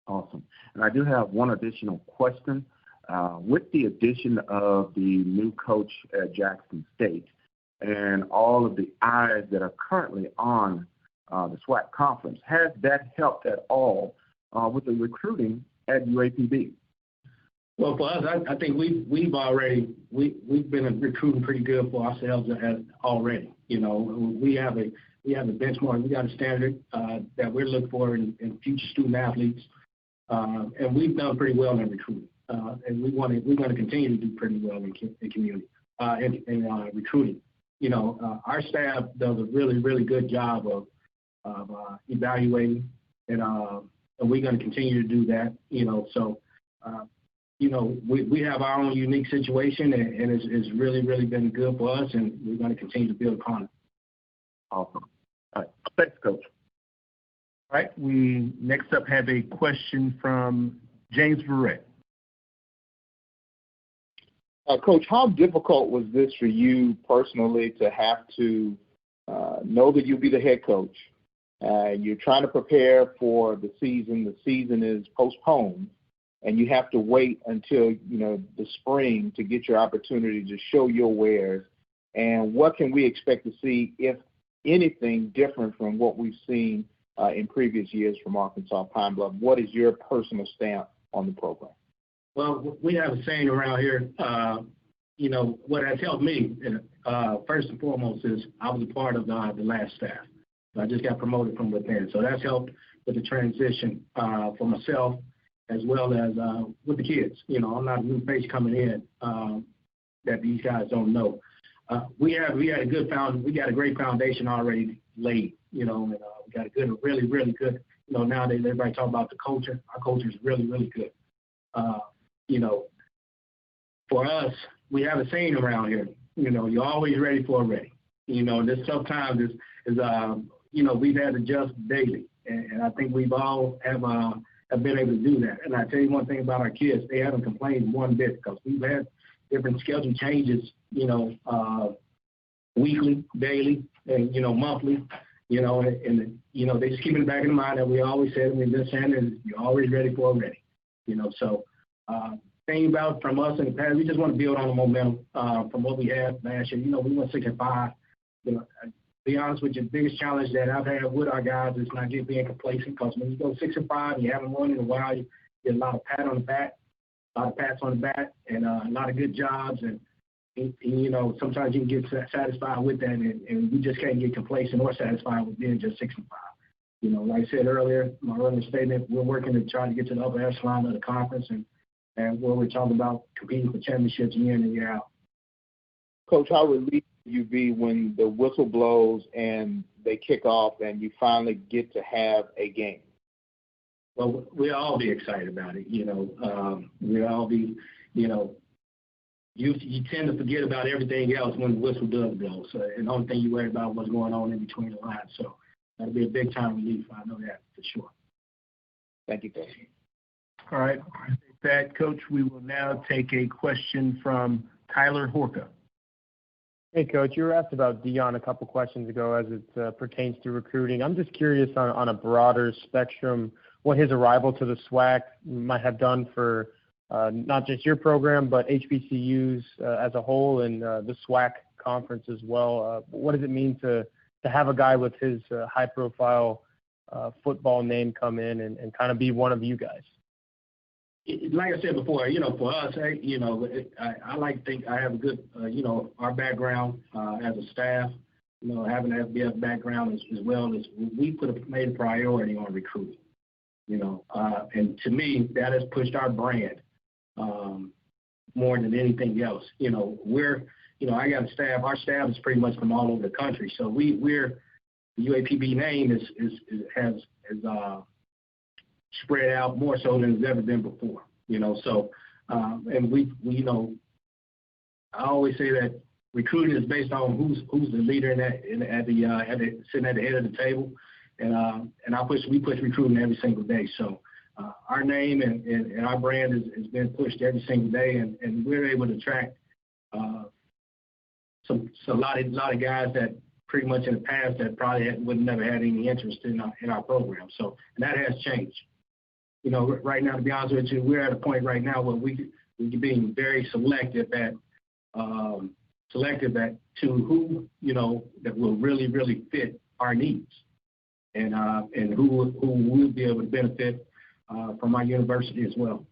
Speaker 9: Awesome. And I do have one additional question. With the addition of the new coach at Jackson State and all of the eyes that are currently on the SWAC conference, has that helped at all with the recruiting at UAPB?
Speaker 6: Well, for us, I think we've been recruiting pretty good for ourselves already. We have a benchmark, we got a standard that we're looking for in future student athletes, and we've done pretty well in recruiting. And we're going to continue to do pretty well in community in recruiting. Our staff does a really, really good job of evaluating, and we're going to continue to do that. So we have our own unique situation, and it's really, really been good for us, and we're going to continue to build upon it.
Speaker 9: Awesome. All right. Thanks, Coach.
Speaker 2: All right. We next up have a question from James Verrett.
Speaker 4: Coach, how difficult was this for you personally to have to know that you'll be the head coach? You're trying to prepare for the season. The season is postponed, and you have to wait until the spring to get your opportunity to show your wares. And what can we expect to see, if anything, different from what we've seen in previous years from Arkansas Pine Bluff? What is your personal stamp on the program?
Speaker 6: Well, we have a saying around here, what has helped me, first and foremost, is I was a part of the last staff. I just got promoted from within. So that's helped with the transition for myself as well as with the kids. I'm not a new face coming in that these guys don't know. We had a great foundation already laid, and we got a good, really, really good, nowadays everybody talk about the culture. Our culture is really, really good. You know, for us, we have a saying around here, you know, you're always ready for a ready. You know, this tough times is you know, we've had to adjust daily. And I think we've all have been able to do that. And I tell you one thing about our kids, they haven't complained one bit because we've had different schedule changes, you know, weekly, daily, and, you know, monthly, you know, and you know, they just keep in the back of the mind that we always said, we've been saying is you're always ready for a ready, you know. So thing about from us in the past, we just want to build on the momentum from what we had last year. You know, we went 6-5. You know, to be honest with you, the biggest challenge that I've had with our guys is not just being complacent, because when you go 6-5 and you haven't won in a while, you get a lot of pats on the back, and a lot of good jobs, and you know, sometimes you can get satisfied with that, and we just can't get complacent or satisfied with being just 6-5. You know, like I said earlier, my earlier statement, we're working to try to get to the upper echelon of the conference, and where we're talking about competing for championships year in and year out.
Speaker 4: Coach, how relieved will you be when the whistle blows and they kick off and you finally get to have a game?
Speaker 6: Well, we'll all be excited about it. You know, we'll all be, you know, you tend to forget about everything else when the whistle does blow. So, and the only thing you worry about is what's going on in between the lines. So that'll be a big time relief. I know that for sure.
Speaker 4: Thank you, Coach.
Speaker 2: All right. With that, Coach, we will now take a question from Tyler Horka.
Speaker 17: Hey, Coach, you were asked about Dion a couple questions ago as it pertains to recruiting. I'm just curious on a broader spectrum what his arrival to the SWAC might have done for not just your program, but HBCUs as a whole, and the SWAC conference as well. What does it mean to have a guy with his high-profile football name come in and kind of be one of you guys?
Speaker 6: Like I said before, you know, for us, you know, I like to think I have a good, you know, our background as a staff, you know, having an FBS background as well as we made a priority on recruiting, you know, and to me, that has pushed our brand more than anything else. You know, you know, I got a staff, our staff is pretty much from all over the country. So we're the UAPB name has spread out more so than it's ever been before, you know. So, and we, you know, I always say that recruiting is based on who's the leader sitting at the head of the table, and we push recruiting every single day. So, our name and our brand has been pushed every single day, and we're able to attract a lot of guys that pretty much in the past that probably would never had any interest in our program. So, and that has changed. You know, right now, to be honest with you, we're at a point right now where we can be very selective at to who, you know, that will really, really fit our needs, and who will be able to benefit from our university as well.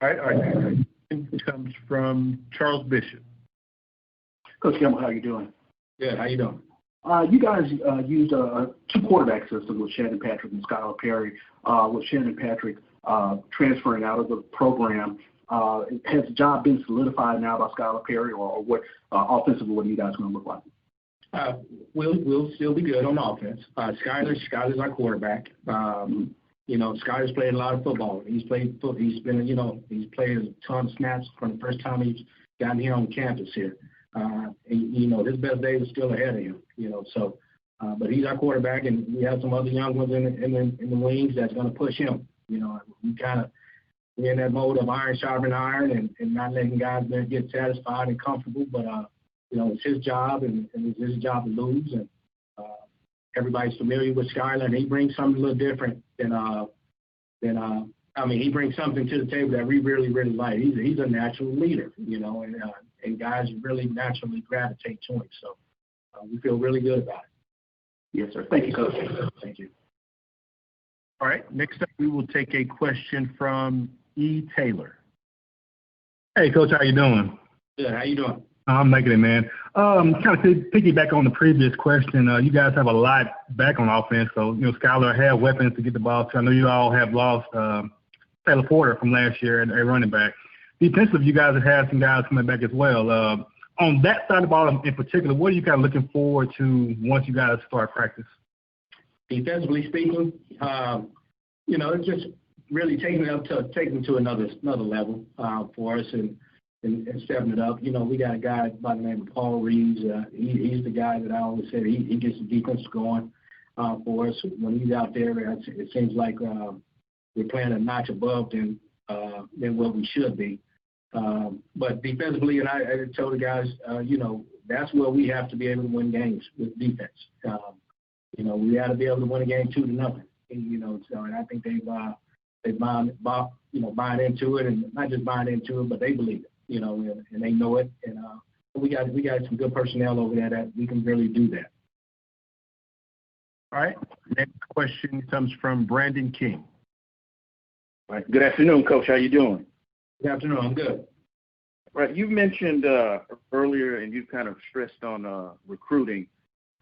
Speaker 2: All right, our next question comes from Charles Bishop.
Speaker 10: Coach Campbell, how you doing?
Speaker 6: Good. How you doing?
Speaker 10: You guys used a two-quarterback system with Shannon Patrick and Skylar Perry. With Shannon Patrick transferring out of the program, has the job been solidified now by Skylar Perry, or what offensively, what are you guys going to look like?
Speaker 6: We'll still be good on offense. Skylar's our quarterback. You know, Skylar's played a lot of football. He's played he's played a ton of snaps from the first time he's gotten here on campus here. And, you know, his best day was still ahead of him, you know, so, but he's our quarterback, and we have some other young ones in the wings that's going to push him. You know, we're in that mode of iron sharpening iron and not letting guys get satisfied and comfortable, but, you know, it's his job, and it's his job to lose, and everybody's familiar with Skylar, and he brings something a little different than he brings something to the table that we really, really like. He's a natural leader, you know, and guys really naturally gravitate to him. So we feel really good about it.
Speaker 10: Yes, sir. Thank you, Coach.
Speaker 6: Thank you.
Speaker 2: All right. Next up, we will take a question from E. Taylor.
Speaker 7: Hey, Coach, how you doing?
Speaker 6: Good. How you doing?
Speaker 7: I'm making it, man. Kind of piggyback on the previous question. You guys have a lot back on offense, so you know Skylar had weapons to get the ball to. I know you all have lost Taylor Porter from last year at running back. Defensive, you guys have had some guys coming back as well. On that side of the ball in particular, what are you kind of looking forward to once you guys start practice?
Speaker 6: Defensively speaking, you know, it's just really taking it to another level for us and stepping it up. You know, we got a guy by the name of Paul Reeves. He's the guy that I always said he gets the defense going for us. When he's out there, it seems like we're playing a notch above than what we should be. But defensively, and I told the guys, you know, that's where we have to be able to win games with defense. You know, we got to be able to win a game 2-0. You know, so and I think they've buying into it, and not just buying into it, but they believe it. You know, and they know it, and we got some good personnel over there that we can really do that.
Speaker 2: All right. Next question comes from Brandon King.
Speaker 18: All right. Good afternoon, Coach. How you doing?
Speaker 6: Good afternoon. I'm good.
Speaker 18: Right. You mentioned earlier, and you kind of stressed on recruiting.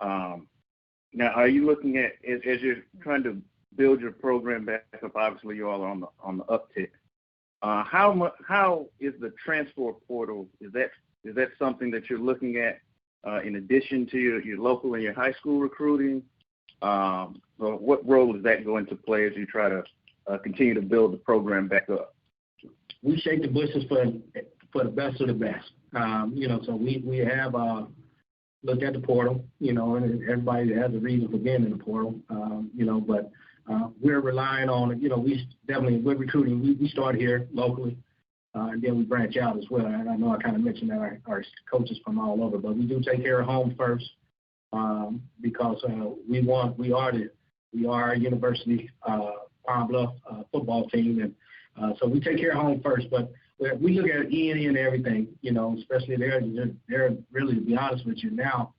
Speaker 18: Now, are you looking at as you're trying to build your program back up? Obviously, you all are on the uptick. How is the transfer portal? Is that something that you're looking at in addition to your local and your high school recruiting? Or what role is that going to play as you try to continue to build the program back up?
Speaker 6: We shake the bushes for the best of the best. You know, so we have looked at the portal. You know, and everybody has a reason for being in the portal. You know, but we're relying on, you know, with recruiting, we start here locally, and then we branch out as well. And I know I kind of mentioned that our coaches from all over, but we do take care of home first because we are a university Palm Bluff football team, and so we take care of home first. But we look at E&E and everything, you know, especially they're really, to be honest with you now.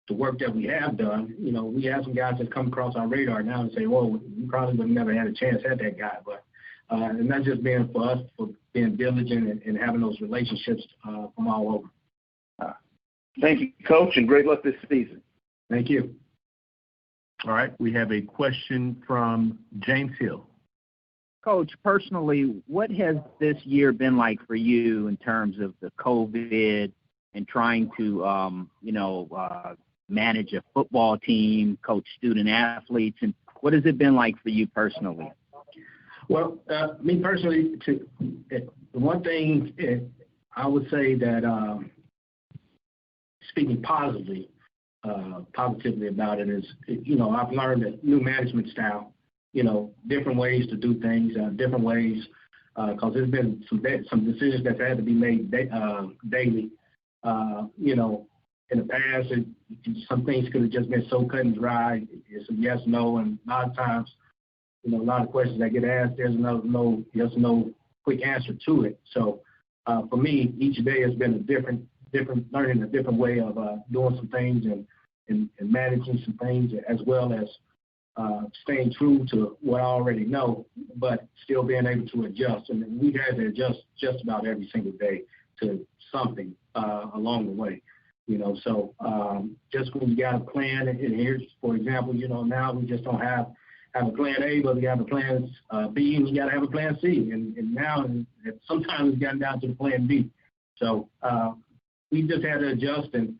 Speaker 6: The work that we have done, you know, we have some guys that come across our radar now and say, well, we probably would have never had a chance at that guy. But and that's just being for us, for being diligent and having those relationships from all over.
Speaker 18: Thank you, Coach, and great luck this season.
Speaker 6: Thank you.
Speaker 2: All right. We have a question from James Hill.
Speaker 8: Coach, personally, what has this year been like for you in terms of the COVID and trying to, manage a football team, coach student athletes, and what has it been like for you personally?
Speaker 6: Well, me personally, the one thing I would say that speaking positively about it is, you know, I've learned a new management style, you know, different ways to do things, different ways, because there's been some decisions that had to be made daily. You know, in the past, some things could have just been so cut and dry. It's a yes, no, and a lot of times, you know, a lot of questions that get asked, there's no yes, no quick answer to it. So for me, each day has been a different learning a different way of doing some things and managing some things, as well as staying true to what I already know, but still being able to adjust. And we've had to adjust just about every single day to something along the way. You know, so just when you got a plan, and here's, for example, you know, now we just don't have a plan A, but we have a plan B, and you got to have a plan C. And now sometimes it's gotten down to the plan B. So we just had to adjust, and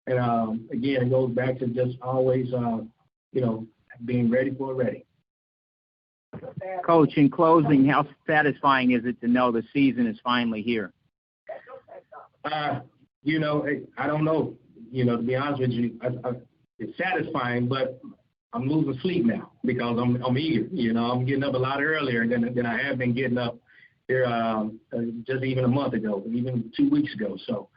Speaker 6: again, it goes back to just always, you know, being ready for ready.
Speaker 8: Coach, in closing, how satisfying is it to know the season is finally here?
Speaker 6: You know, I don't know. You know, to be honest with you, it's satisfying, but I'm losing sleep now because I'm eager. You know, I'm getting up a lot earlier than I have been getting up here just even a month ago, even 2 weeks ago. So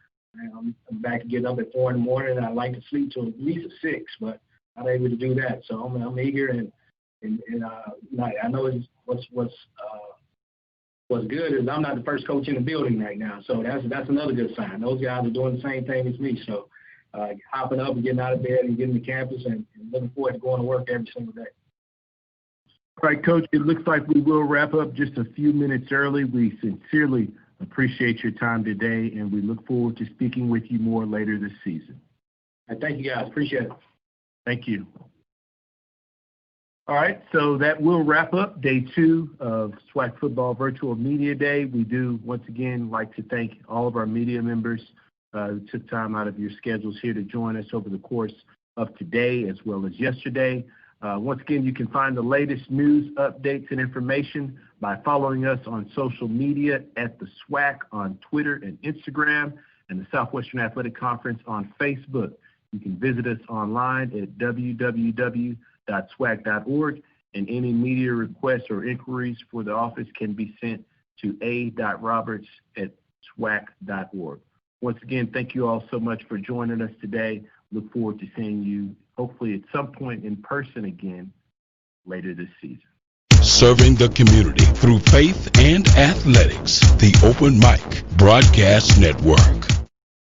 Speaker 6: I'm back to getting up at 4 in the morning. I like to sleep till at least at 6, but I'm not able to do that. So I'm eager, and I know what's good is I'm not the first coach in the building right now, so that's another good sign. Those guys are doing the same thing as me, so hopping up and getting out of bed and getting to campus and looking forward to going to work every single day.
Speaker 2: All right, Coach, it looks like we will wrap up just a few minutes early. We sincerely appreciate your time today, and we look forward to speaking with you more later this season.
Speaker 6: Thank you, guys. Appreciate it.
Speaker 2: Thank you. All right, so that will wrap up day 2 of SWAC Football Virtual Media Day. We do, once again, like to thank all of our media members who took time out of your schedules here to join us over the course of today as well as yesterday. Once again, you can find the latest news, updates, and information by following us on social media at the SWAC on Twitter and Instagram, and the Southwestern Athletic Conference on Facebook. You can visit us online at www.swac.org, and any media requests or inquiries for the office can be sent to a.roberts@swac.org. Once again, thank you all so much for joining us today. Look forward to seeing you hopefully at some point in person again later this season.
Speaker 5: Serving the community through faith and athletics, the Open Mic Broadcast Network.